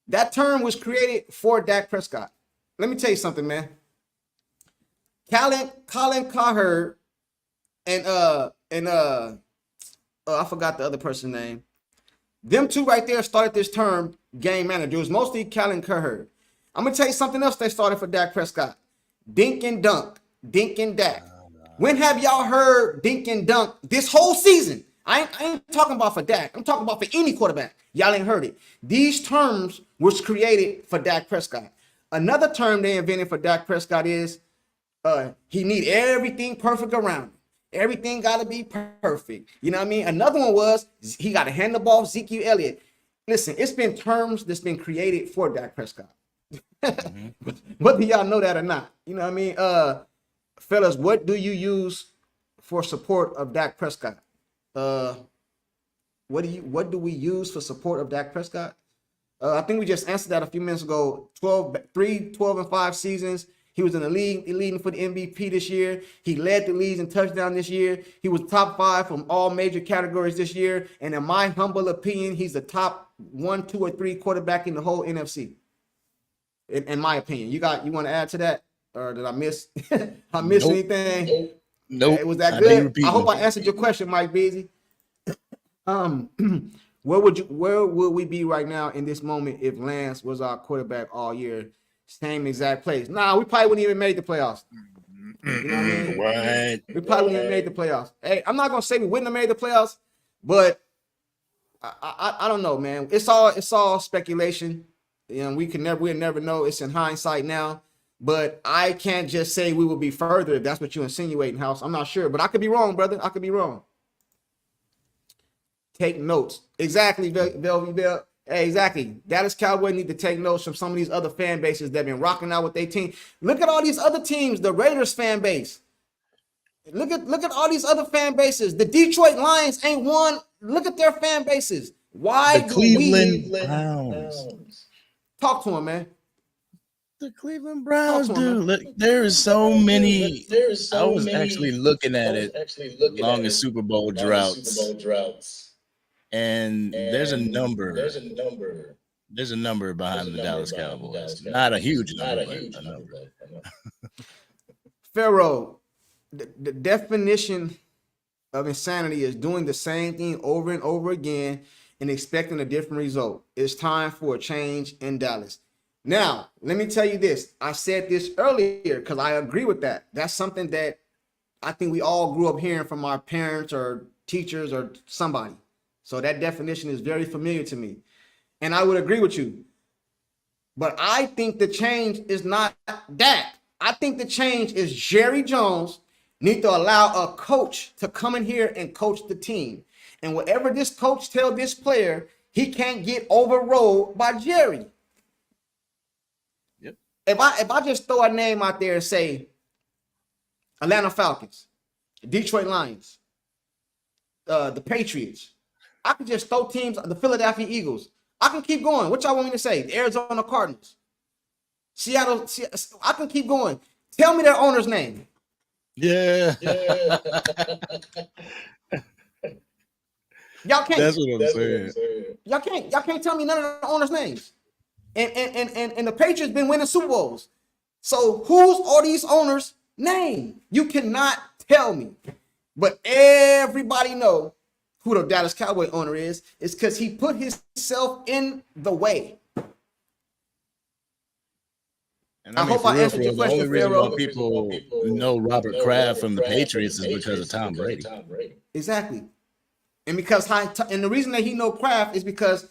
That term was created for Dak Prescott. Let me tell you something, man. Colin Cowherd and I forgot the other person's name. Them two right there started this term game manager. It was mostly Colin Cowherd. I'm gonna tell you something else they started for Dak Prescott. Dink and dunk. Dink and Dak. When have y'all heard dink and dunk this whole season? I ain't talking about for Dak. I'm talking about for any quarterback. Y'all ain't heard it. These terms was created for Dak Prescott. Another term they invented for Dak Prescott is he need everything perfect around him. Everything got to be perfect. You know what I mean? Another one was he got to hand the ball Ezekiel Elliott. Listen, it's been terms that's been created for Dak Prescott. Whether y'all know that or not. You know what I mean? Fellas, what do you use for support of Dak Prescott? What do we use for support of Dak Prescott? I think we just answered that a few minutes ago. 12 and 5 seasons. He was in the league, leading for the MVP this year. He led the leagues in touchdown this year. He was top 5 from all major categories this year. And in my humble opinion, he's the top 1, 2, or 3 quarterback in the whole NFC. In my opinion. You want to add to that? Or did I miss anything? Nope. Was that good? I hope I answered your question, Mike Beasley. Where would we be right now in this moment if Lance was our quarterback all year? Same exact plays. Nah, we probably wouldn't even made the playoffs. You know what I mean? What? We probably wouldn't have made the playoffs. Hey, I'm not gonna say we wouldn't have made the playoffs, but I don't know, man. It's all speculation. You know, we'll never know. It's in hindsight now. But I can't just say we will be further if that's what you're insinuating, House. I'm not sure, but I could be wrong, brother. I could be wrong. Take notes. Exactly, Velvy Bell. Hey, exactly. Dallas Cowboys need to take notes from some of these other fan bases that have been rocking out with their team. Look at all these other teams, the Raiders fan base. Look at all these other fan bases. The Detroit Lions ain't won. Look at their fan bases. The Why do we Cleveland Browns. talk to him, man? The Cleveland Browns, Talk to him, dude. man. Look, there is so many. I was actually looking at it, longest Super Bowl droughts, and there's a number. There's a number behind the Dallas Cowboys. Not a huge number, but a number. Pharaoh, the definition of insanity is doing the same thing over and over again and expecting a different result. It's time for a change in Dallas. Now, let me tell you this. I said this earlier because I agree with that. That's something that I think we all grew up hearing from our parents or teachers or somebody. So that definition is very familiar to me. And I would agree with you. But I think the change is not that. I think the change is Jerry Jones need to allow a coach to come in here and coach the team. And whatever this coach tell this player, he can't get overrode by Jerry. Yep. If I just throw a name out there and say Atlanta Falcons, Detroit Lions, the Patriots, I could just throw teams, the Philadelphia Eagles. I can keep going. What y'all want me to say? The Arizona Cardinals, Seattle. I can keep going. Tell me their owner's name. Yeah. Y'all can't. That's what I'm saying. Y'all can't tell me none of the owners' names. And the Patriots been winning Super Bowls. So who's all these owners' name? You cannot tell me. But everybody know who the Dallas Cowboy owner is because he put himself in the way. And I hope I answered your question, Pharaoh. The only reason why people know Robert Kraft from the Patriots is because of Tom Brady. Exactly. And because and the reason that he know Kraft is because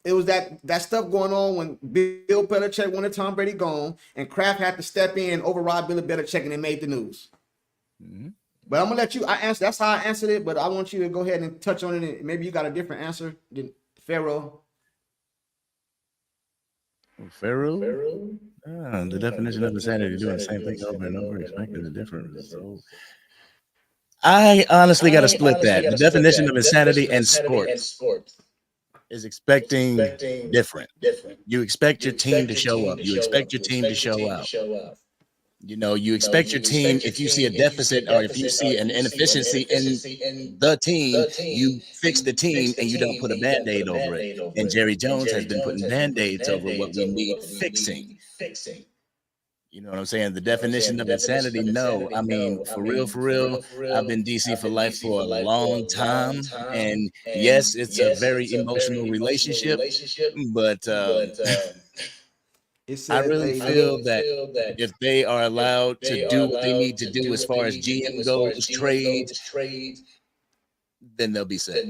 it was that stuff going on when Bill Belichick wanted Tom Brady gone, and Kraft had to step in and override Bill Belichick, and it made the news. Mm-hmm. But I'm gonna let you. That's how I answered it. But I want you to go ahead and touch on it. Maybe you got a different answer than Pharaoh. Pharaoh? The definition of insanity: doing the same thing over and over, expecting a different result. I honestly got to split that. The definition of insanity and sports is expecting different. You expect your team to show up. You expect your team to show out. You know, you expect your team, if you see a deficit or if you see an inefficiency in the team, you fix the team and you don't put a Band-Aid over it. And Jerry Jones has been putting Band-Aids over what we need fixing. You know what I'm saying? The definition of insanity, no. I mean, for real, I've been DC for life for a long time. And yes, it's a very emotional relationship, but I really feel that if they are allowed to do what they need to do as far as GM goes, trades, then they'll be set.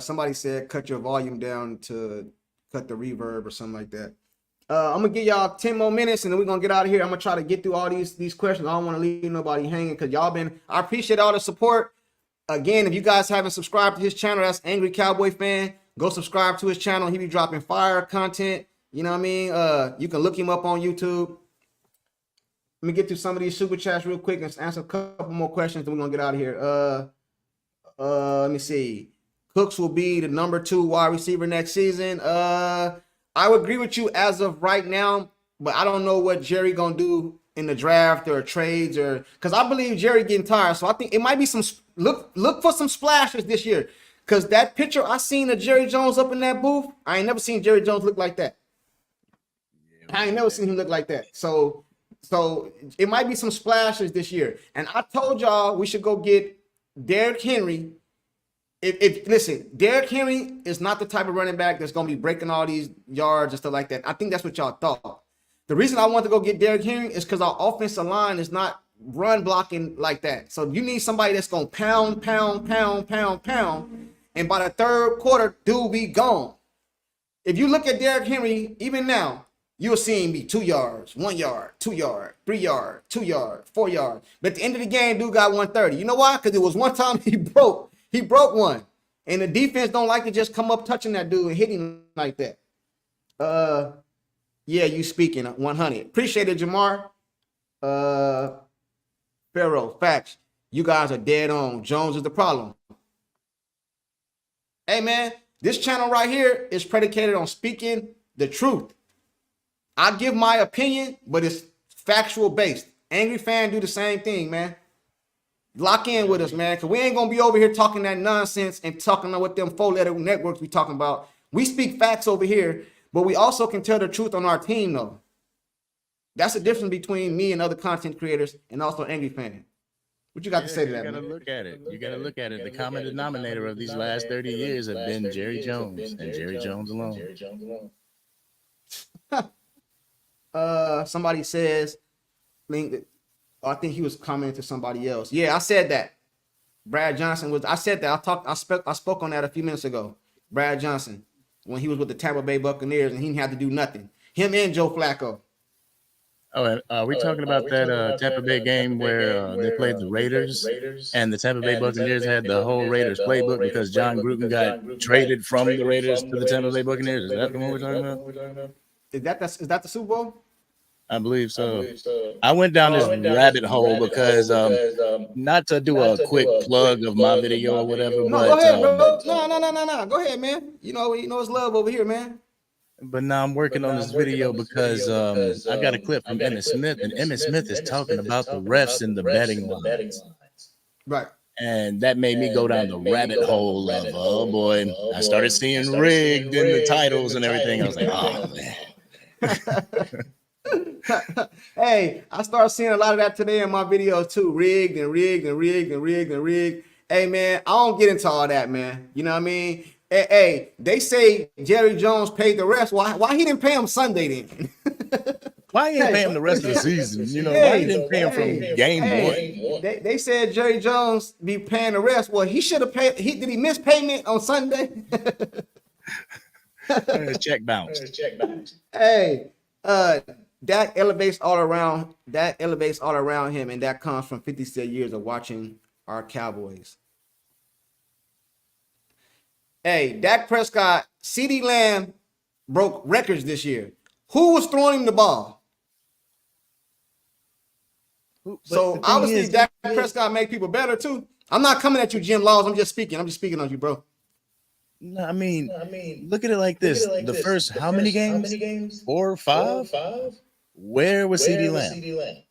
Somebody said cut your volume down to cut the reverb or something like that. I'm gonna give y'all 10 more minutes and then we're gonna get out of here. I'm gonna try to get through all these questions. I don't want to leave nobody hanging because I appreciate all the support. Again, if you guys haven't subscribed to his channel, that's Angry Cowboy Fan. Go subscribe to his channel. He be dropping fire content. You know what I mean? You can look him up on YouTube. Let me get through some of these super chats real quick and answer a couple more questions, then we're gonna get out of here. Let me see. Cooks will be the number 2 wide receiver next season. I would agree with you as of right now, but I don't know what Jerry gonna do in the draft or trades or because I believe Jerry getting tired. So I think it might be some look for some splashes this year. Because that picture I seen of Jerry Jones up in that booth, I ain't never seen Jerry Jones look like that. I ain't never seen him look like that. So it might be some splashes this year. And I told y'all we should go get Derrick Henry. Listen, Derrick Henry is not the type of running back that's going to be breaking all these yards and stuff like that. I think that's what y'all thought. The reason I want to go get Derrick Henry is because our offensive line is not run blocking like that. So you need somebody that's going to pound. And by the third quarter, dude be gone. If you look at Derrick Henry, even now, you'll see him be 2 yards, 1 yard, 2 yard, 3 yard, 2 yard, 4 yard. But at the end of the game, dude got 130. You know why? Because it was one time he broke one. And the defense don't like to just come up touching that dude and hitting like that. Yeah, you speaking 100. Appreciate it, Jamar. Pharaoh, facts. You guys are dead on. Jones is the problem. Hey, man, this channel right here is predicated on speaking the truth. I give my opinion, but it's factual based. Angry Fan do the same thing, man. Lock in with us, man, because we ain't going to be over here talking that nonsense and talking about what them 4-letter networks we talking about. We speak facts over here, but we also can tell the truth on our team, though. That's the difference between me and other content creators and also Angry Fan. What you got to say to that, man? You got to look at it. You got to look at it. The common denominator of these last 30 years have been Jerry Jones and Jerry Jones alone. Somebody says, I think he was commenting to somebody else. Yeah, I said that. Brad Johnson was. I said that. I spoke on that a few minutes ago. Brad Johnson, when he was with the Tampa Bay Buccaneers and he didn't have to do nothing. Him and Joe Flacco. Oh, and are we talking about that Tampa Bay game where they played the Raiders and the Tampa Bay Buccaneers had the whole Raiders playbook because John Gruden got traded from the Raiders to the Tampa Bay Buccaneers? Is that the one we're talking about? Is that the Super Bowl? I believe so. I went down this rabbit hole because not to do a quick plug of my video or whatever. No, but go ahead, bro. No. Go ahead, man. You know it's love over here, man. But now I'm working on this video because I got a clip from Emmitt Smith, and Emmitt Smith is talking about the refs and the betting lines. Right. And that made me go down the rabbit hole of, oh boy, I started seeing rigged in the titles and everything. I was like, oh man. Hey, I started seeing a lot of that today in my videos too. Rigged. Hey, man, I don't get into all that, man. You know what I mean? Hey, they say Jerry Jones paid the rest. Why he didn't pay him Sunday then? Why he didn't pay him the rest of the season? You know, why he didn't pay him from game one? They said Jerry Jones be paying the rest. Well, he should have paid. Did he miss payment on Sunday? Check bounce. Hey, that elevates all around. That elevates all around him, and that comes from 56 years of watching our Cowboys. Hey, Dak Prescott, CeeDee Lamb broke records this year. Who was throwing him the ball? So obviously Dak Prescott made people better too. I'm not coming at you, Jim Laws. I'm just speaking on you, bro. No, I mean, look at it like this. The first how many games? 4 or 5? Where was CeeDee Lamb?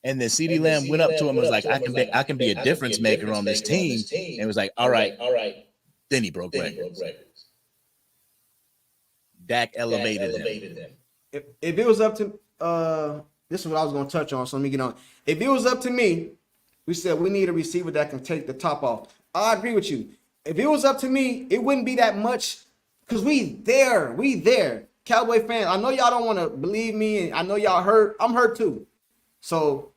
And then CeeDee Lamb went up to him and was like, I can be a difference maker on this team. And it was like, all right. Then he broke records. Dak elevated him. If it was up to this is what I was going to touch on, so let me get on. If it was up to me, we said we need a receiver that can take the top off. I agree with you. If it was up to me, it wouldn't be that much because we there. Cowboy fans, I know y'all don't want to believe me, and I know y'all hurt. I'm hurt too. So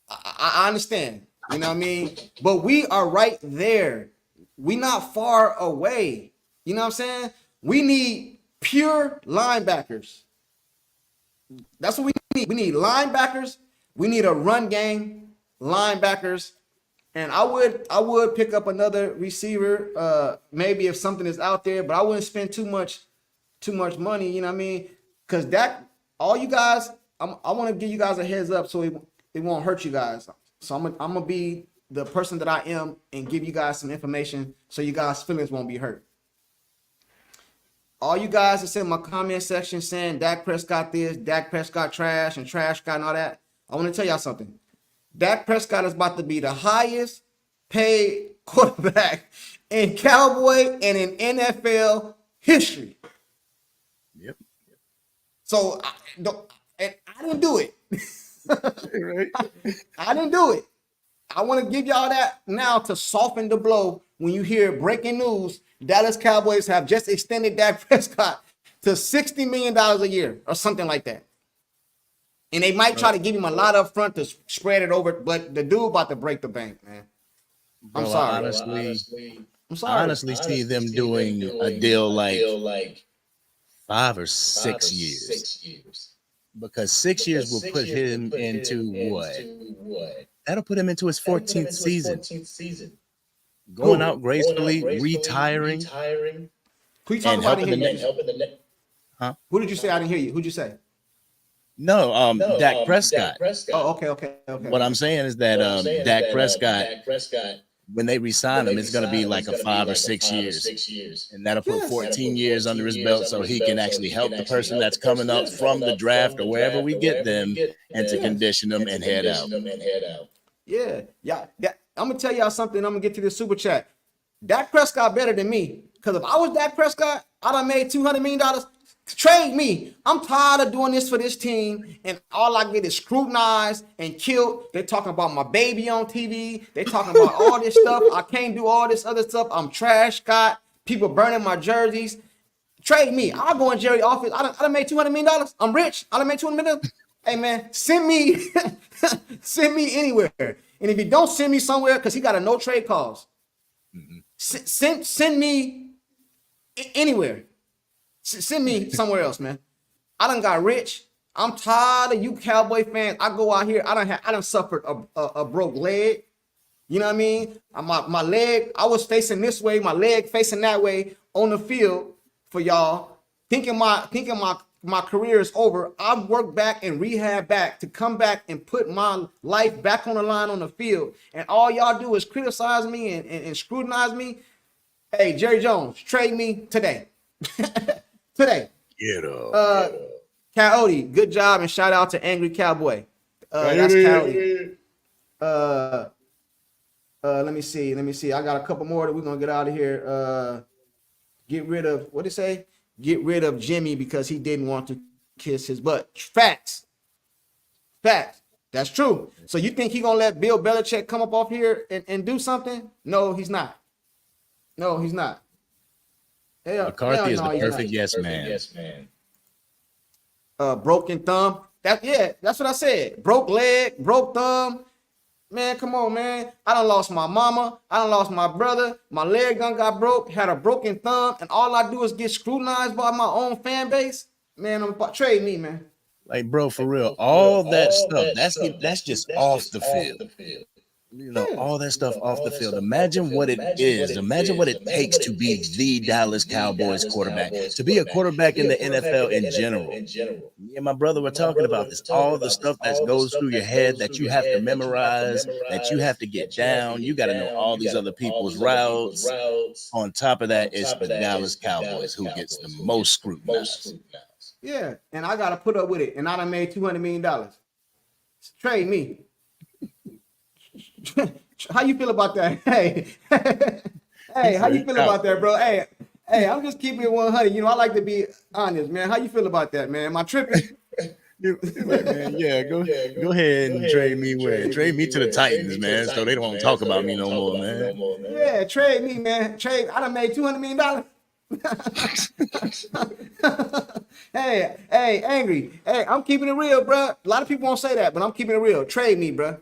I understand. You know what I mean? But we are right there. We not far away. You know what I'm saying? We need pure linebackers. That's what we need. We need linebackers. We need a run game, linebackers. And I would pick up another receiver, maybe if something is out there, but I wouldn't spend too much money, you know what I mean? Because all you guys, I want to give you guys a heads up so it won't hurt you guys. So I'm gonna be the person that I am and give you guys some information so you guys' feelings won't be hurt. All you guys that's in my comment section saying Dak Prescott this, Dak Prescott trash and trash guy and all that, I want to tell y'all something. Dak Prescott is about to be the highest paid quarterback in Cowboy and in NFL history. Yep. So I didn't do it. Right. I didn't do it. I want to give y'all that now to soften the blow when you hear breaking news. Dallas Cowboys have just extended Dak Prescott to $60 million a year or something like that. And they might try to give him a lot up front to spread it over, but the dude about to break the bank, man. I'm sorry. I'm sorry. I honestly see them doing a deal like 5 or 6 years. Because 6 years will put him into what? That'll put him into his 14th season. going out gracefully, retiring, Who you talking and about? I helping didn't the hear you. next. Huh? Who did you say? I didn't hear you. Who'd you say? No, Dak Prescott. Oh, okay. What I'm saying is that Dak Prescott, when they resign him, it's going to be like a 5 or 6 years, and that'll put 14 years under his belt, so he can actually help the person that's coming up from the draft or wherever we get them, and to condition them and head out. Yeah. I'm gonna tell y'all something. I'm gonna get to the super chat. Dak Prescott better than me. Because if I was Dak Prescott, I done made $200 million. Trade me. I'm tired of doing this for this team, and all I get is scrutinized and killed. They're talking about my baby on TV. They're talking about all this stuff. I can't do all this other stuff. I'm trash, Scott. People burning my jerseys. Trade me. I'll go in Jerry's office. I done made $200 million. I'm rich. I done made $200 million. Hey, man, send me anywhere. And if you don't send me somewhere, because he got a no trade clause, send me anywhere. Send me somewhere else, man. I done got rich. I'm tired of you Cowboy fans. I go out here. I done suffered a broke leg. You know what I mean? My leg, I was facing this way, my leg facing that way on the field for y'all. Thinking my career is over. I've worked back and rehab back to come back and put my life back on the line on the field. And all y'all do is criticize me and scrutinize me. Hey, Jerry Jones, trade me today. Today. Get up. Coyote, good job, and shout out to Angry Cowboy. That's Coyote. Let me see. I got a couple more that we're gonna get out of here. Get rid of what did it say? Get rid of Jimmy because he didn't want to kiss his butt. Facts. That's true. So you think he gonna let Bill Belichick come up off here and do something? No, he's not. McCarthy is the perfect yes man. Broken thumb. That's what I said. Broke leg, broke thumb. Man, come on, man. I done lost my mama. I done lost my brother. My leg done got broke. Had a broken thumb, and all I do is get scrutinized by my own fan base. Man, trade me, man. Like, bro, for real, all that stuff. That's just off the field. You know, all that stuff off the field. Imagine what it is. Imagine what it takes to be the Dallas Cowboys quarterback, to be a quarterback in the NFL in general. Me and my brother were talking about this. All the stuff that goes through your head that you have to memorize, that you have to get down. You got to know all these other people's routes. On top of that, it's the Dallas Cowboys who gets the most scrutinized. Yeah, and I got to put up with it. And I done made $200 million. Trade me. How you feel about that? Hey, how you feel about that, bro? Hey, I'm just keeping it 100. You know, I like to be honest, man. How you feel about that, man? Am I tripping? Man, yeah, go ahead and trade me where? Trade me to the Titans, man, so they don't talk about me no more, man. Yeah, trade me, man. I done made $200 million. Hey, Angry. Hey, I'm keeping it real, bro. A lot of people won't say that, but I'm keeping it real. Trade me, bro.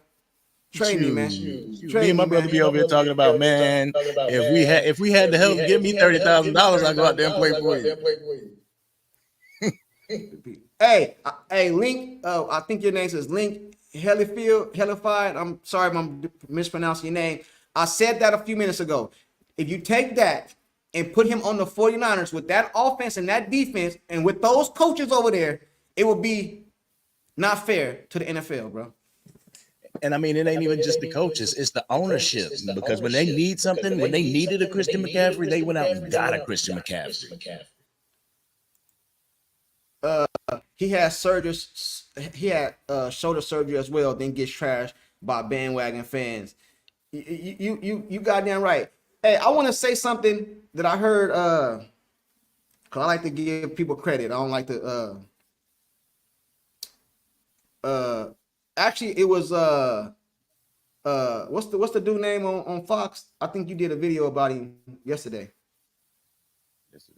Trade me, man. Me and my brother be over here talking about, man, if we had the help, give me $30,000, I'll go out there and play for you. Hey, Link. I think your name is Link Hellified. I'm sorry if I'm mispronouncing your name. I said that a few minutes ago. If you take that and put him on the 49ers with that offense and that defense and with those coaches over there, it would be not fair to the NFL, bro. And I mean, it ain't even just the coaches, it's the ownership. Because when they need something, when they needed a Christian McCaffrey, they went out and got a Christian McCaffrey. He had shoulder surgery as well, then gets trashed by bandwagon fans. You goddamn right. Hey, I want to say something that I heard, cause I like to give people credit. I don't like to actually, it was what's the dude name on Fox? I think you did a video about him yesterday.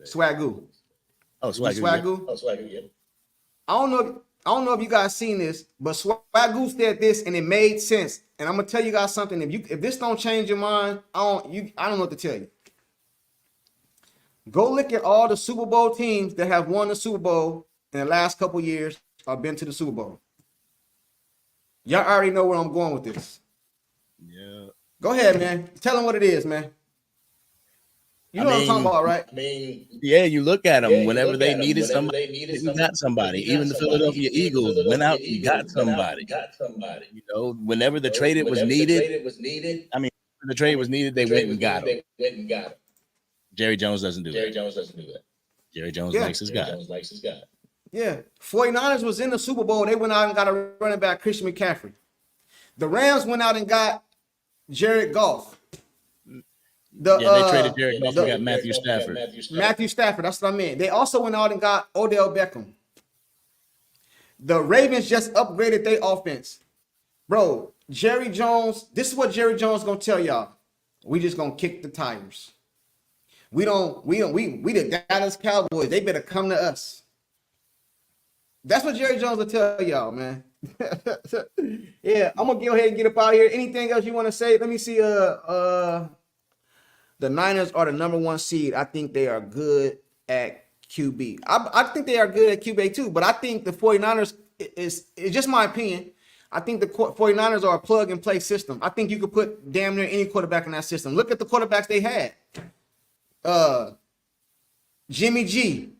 Swagoo. Oh, Swagoo. Swagoo. Yeah. Oh, Swagoo. Yeah. I don't know if you guys seen this, but Swagoo said this and it made sense. And I'm gonna tell you guys something. If this don't change your mind, I don't know what to tell you. Go look at all the Super Bowl teams that have won the Super Bowl in the last couple years or been to the Super Bowl. Y'all already know where I'm going with this. Yeah. Go ahead, man. Tell them what it is, man. You know what I'm talking about, right? Yeah, you look at them whenever they needed somebody, we got somebody. Even the Philadelphia Eagles went out and got somebody. You know, whenever the trade it was needed, I mean, when the trade was needed, they went and got him. Jerry Jones doesn't do that. Jerry Jones likes his guy. Yeah. 49ers was in the Super Bowl. They went out and got a running back, Christian McCaffrey. The Rams went out and got Jared Goff. They traded Jared Goff and got Matthew Stafford. Matthew Stafford, that's what I meant. They also went out and got Odell Beckham. The Ravens just upgraded their offense. Bro, Jerry Jones, this is what Jerry Jones gonna tell y'all. We just gonna kick the tires. We the Dallas Cowboys. They better come to us. That's what Jerry Jones will tell y'all, man. Yeah, I'm gonna go ahead and get up out of here. Anything else you want to say? Let me see. The Niners are the number 1 seed. I think they are good at QB. I think they are good at QB too, but I think the 49ers is just my opinion. I think the 49ers are a plug and play system. I think you could put damn near any quarterback in that system. Look at the quarterbacks they had. Jimmy G.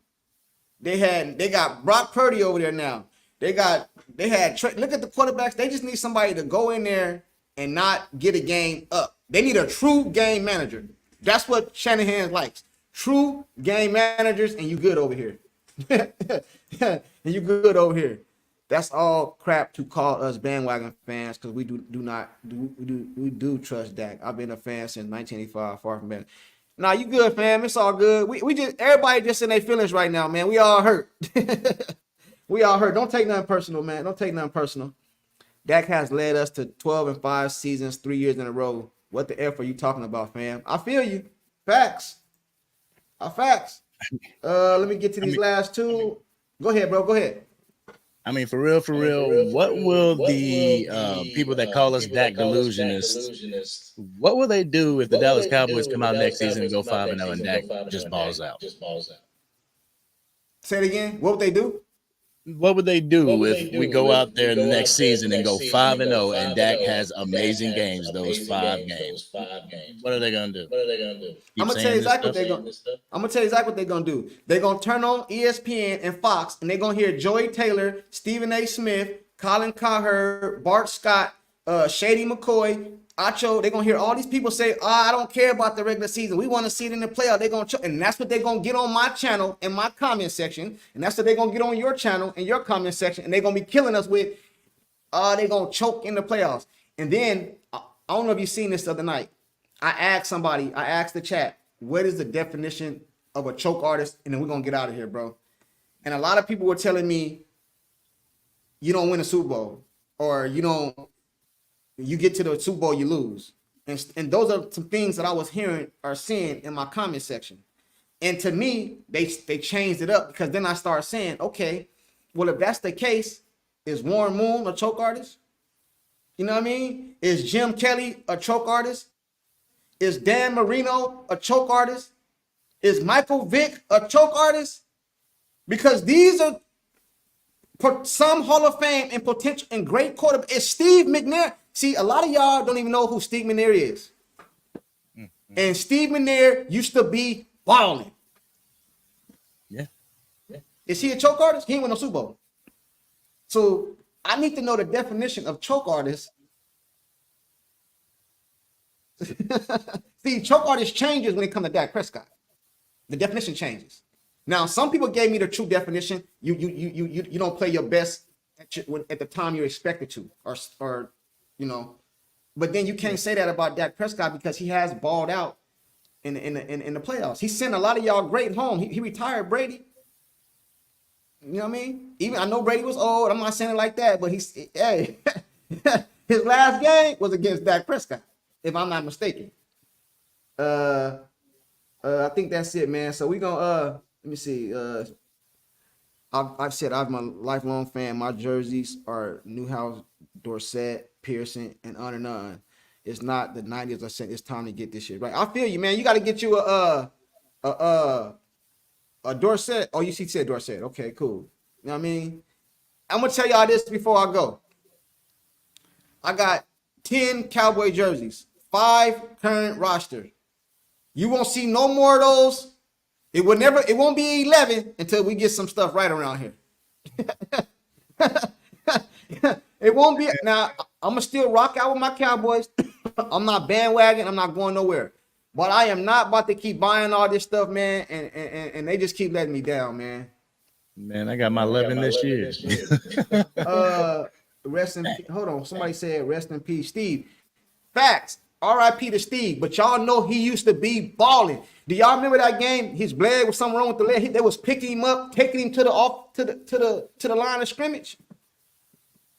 They got Brock Purdy over there now. Look at the quarterbacks. They just need somebody to go in there and not get a game up. They need a true game manager. That's what Shanahan likes. True game managers, and you good over here. And you good over here. That's all crap to call us bandwagon fans, because we do trust Dak. I've been a fan since 1985, far from better. Nah, you good, fam. It's all good. We just everybody just in their feelings right now, man. We all hurt. We all hurt. Don't take nothing personal, man. Don't take nothing personal. Dak has led us to 12-5 seasons, 3 years in a row. What the F are you talking about, fam? I feel you. Facts. Facts. Let me get to these last two. Go ahead, bro. Go ahead. I mean, for real, what will the people that call us Dak delusionists, what will they do if the Dallas Cowboys come out next season and go 5-0 and Dak just balls out? Say it again. What would they do? What would they do if we go out there the next season and go 5-0 and Dak has amazing games those 5 games? What are they gonna do? I'm gonna tell you exactly what they're gonna do. They're gonna turn on ESPN and Fox, and they're gonna hear Joey Taylor, Stephen A. Smith, Colin Cowherd, Bart Scott, Shady McCoy, Acho. They're gonna hear all these people say, I don't care about the regular season. We want to see it in the playoff. They're gonna and that's what they're gonna get on my channel and my comment section, and that's what they're gonna get on your channel and your comment section, and they're gonna be killing us with they're gonna choke in the playoffs. And then I don't know if you've seen this the other night. I asked the chat, what is the definition of a choke artist? And then we're gonna get out of here, bro. And a lot of people were telling me, you don't win a Super Bowl, or you get to the Super Bowl, you lose. And those are some things that I was hearing or seeing in my comment section. And to me, they changed it up, because then I started saying, okay, well, if that's the case, is Warren Moon a choke artist? You know what I mean? Is Jim Kelly a choke artist? Is Dan Marino a choke artist? Is Michael Vick a choke artist? Because these are some Hall of Fame and potential and great quarterback. Is Steve McNair? See, a lot of y'all don't even know who Steve McNair is. And Steve McNair used to be balling. Yeah. Is he a choke artist? He ain't win no Super Bowl. So I need to know the definition of choke artist. See, choke artist changes when it comes to Dak Prescott. The definition changes. Now, some people gave me the true definition. You don't play your best at the time you're expected to, or But then you can't say that about Dak Prescott, because he has balled out in the playoffs. He sent a lot of y'all great home. He retired Brady. You know what I mean? Even I know Brady was old. I'm not saying it like that, but his last game was against Dak Prescott, if I'm not mistaken. I think that's it, man. So we gonna let me see. I've said I'm a lifelong fan. My jerseys are Newhouse, Dorsett, Pearson, and on and on. It's not the 90s. I said it's time to get this shit right. I feel you, man. You got to get you a Dorsett. Oh, you said Dorsett. Okay, cool. You know what I mean? I'm gonna tell y'all this before I go. I got 10 Cowboy jerseys, 5 current roster. You won't see no more of those. It won't be 11 until we get some stuff right around here. It won't be. Now, I'm going to still rock out with my Cowboys. I'm not bandwagon. I'm not going nowhere. But I am not about to keep buying all this stuff, man. And they just keep letting me down, man. Man, I got my 11 this year. Rest in peace. Hold on. Somebody said rest in peace, Steve. Facts. R.I.P. to Steve. But y'all know he used to be balling. Do y'all remember that game? His leg was something wrong with the leg. They was picking him up, taking him to the line of scrimmage.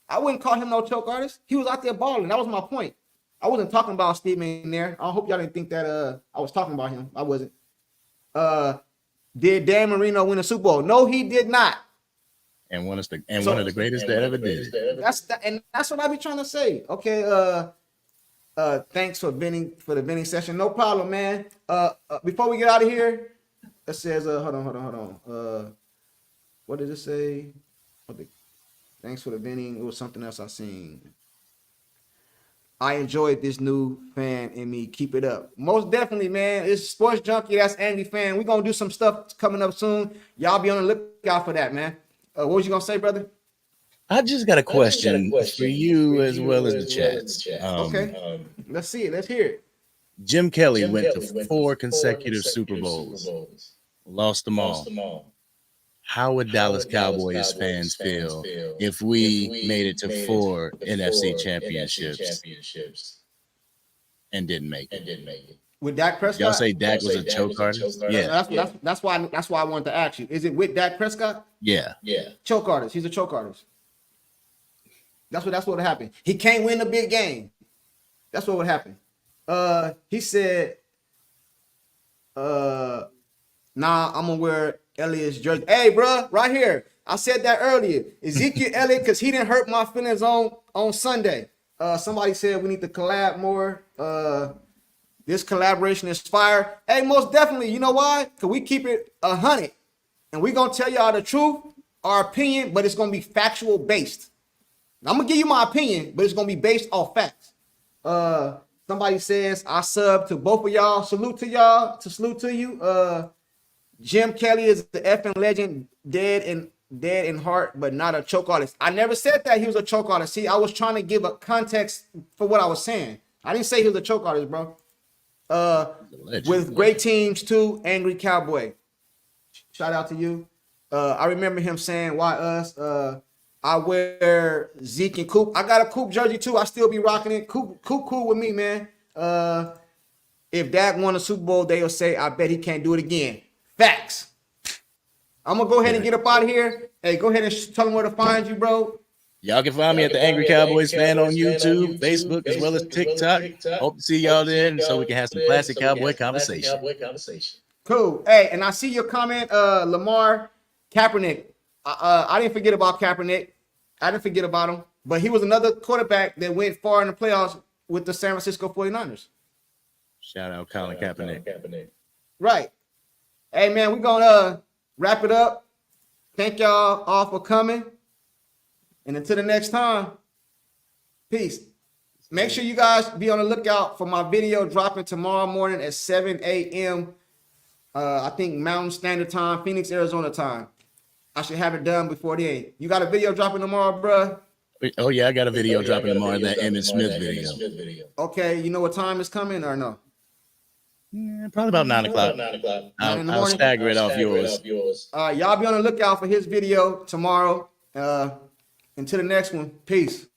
I wouldn't call him no choke artist. He was out there balling. That was my point. I wasn't talking about Steve in there. I hope y'all didn't think that I was talking about him. I wasn't. Did Dan Marino win a Super Bowl? No, he did not. And one of the greatest that ever did. That's what I be trying to say. Okay. Thanks for the vending session. No problem, man. Before we get out of here, it says hold on. What did it say? Thanks for the vending. It was something else I seen. I enjoyed this new fan in me. Keep it up. Most definitely, man. It's Sports Junkie. That's Angry Fan. We're going to do some stuff coming up soon. Y'all be on the lookout for that, man. What was you going to say, brother? I just got a question for you as well as the chats. Okay. Let's see it. Let's hear it. Jim Kelly went to 4 consecutive Super Bowls. Lost them all. How would Dallas Cowboys fans feel if we made it to 4 NFC championships and didn't make it? With Dak Prescott? Y'all say Dak was a choke artist? Yeah. That's why I wanted to ask you. Is it with Dak Prescott? Yeah. Choke artist. He's a choke artist. That's what would happen. He can't win a big game. That's what would happen. He said, nah, I'm gonna wear Elliott's jersey. Hey, bro, right here. I said that earlier. Ezekiel Elliott, because he didn't hurt my feelings on Sunday. Somebody said we need to collab more. This collaboration is fire. Hey, most definitely. You know why? Because we keep it 100. And we're going to tell y'all the truth, our opinion, but it's going to be factual based. I'm going to give you my opinion, but it's going to be based off facts. Somebody says, I sub to both of y'all. Salute to you. Jim Kelly is the effing legend, dead in heart, but not a choke artist. I never said that he was a choke artist. See, I was trying to give a context for what I was saying. I didn't say he was a choke artist, bro. With great teams too, Angry Cowboy. Shout out to you. I remember him saying, why us? I wear Zeke and Coop. I got a Coop jersey too. I still be rocking it. Coop cool with me, man. If Dak won a Super Bowl, they'll say, I bet he can't do it again. Facts. I'm going to go ahead and get up out of here. Hey, go ahead and tell them where to find you, bro. Y'all can find me at the Angry Cowboys Fan on YouTube, Facebook, as well as TikTok. Hope to see y'all there, and so we can have some classic Cowboy conversation. Cool. Hey, and I see your comment, Lamar Kaepernick. I didn't forget about Kaepernick. I didn't forget about him. But he was another quarterback that went far in the playoffs with the San Francisco 49ers. Shout out Colin Kaepernick. Right. Hey, man, we're going to wrap it up. Thank y'all all for coming. And until the next time, peace. Make sure you guys be on the lookout for my video dropping tomorrow morning at 7 a.m. I think Mountain Standard Time, Phoenix, Arizona time. I should have it done before the 8th. You got a video dropping tomorrow, bro? Oh, yeah, I got a video dropping tomorrow, that Emmitt Smith video. Okay, you know what time is coming or no? Yeah, probably about 9 o'clock. I'll stagger it off yours. Y'all be on the lookout for his video tomorrow. Until the next one, peace.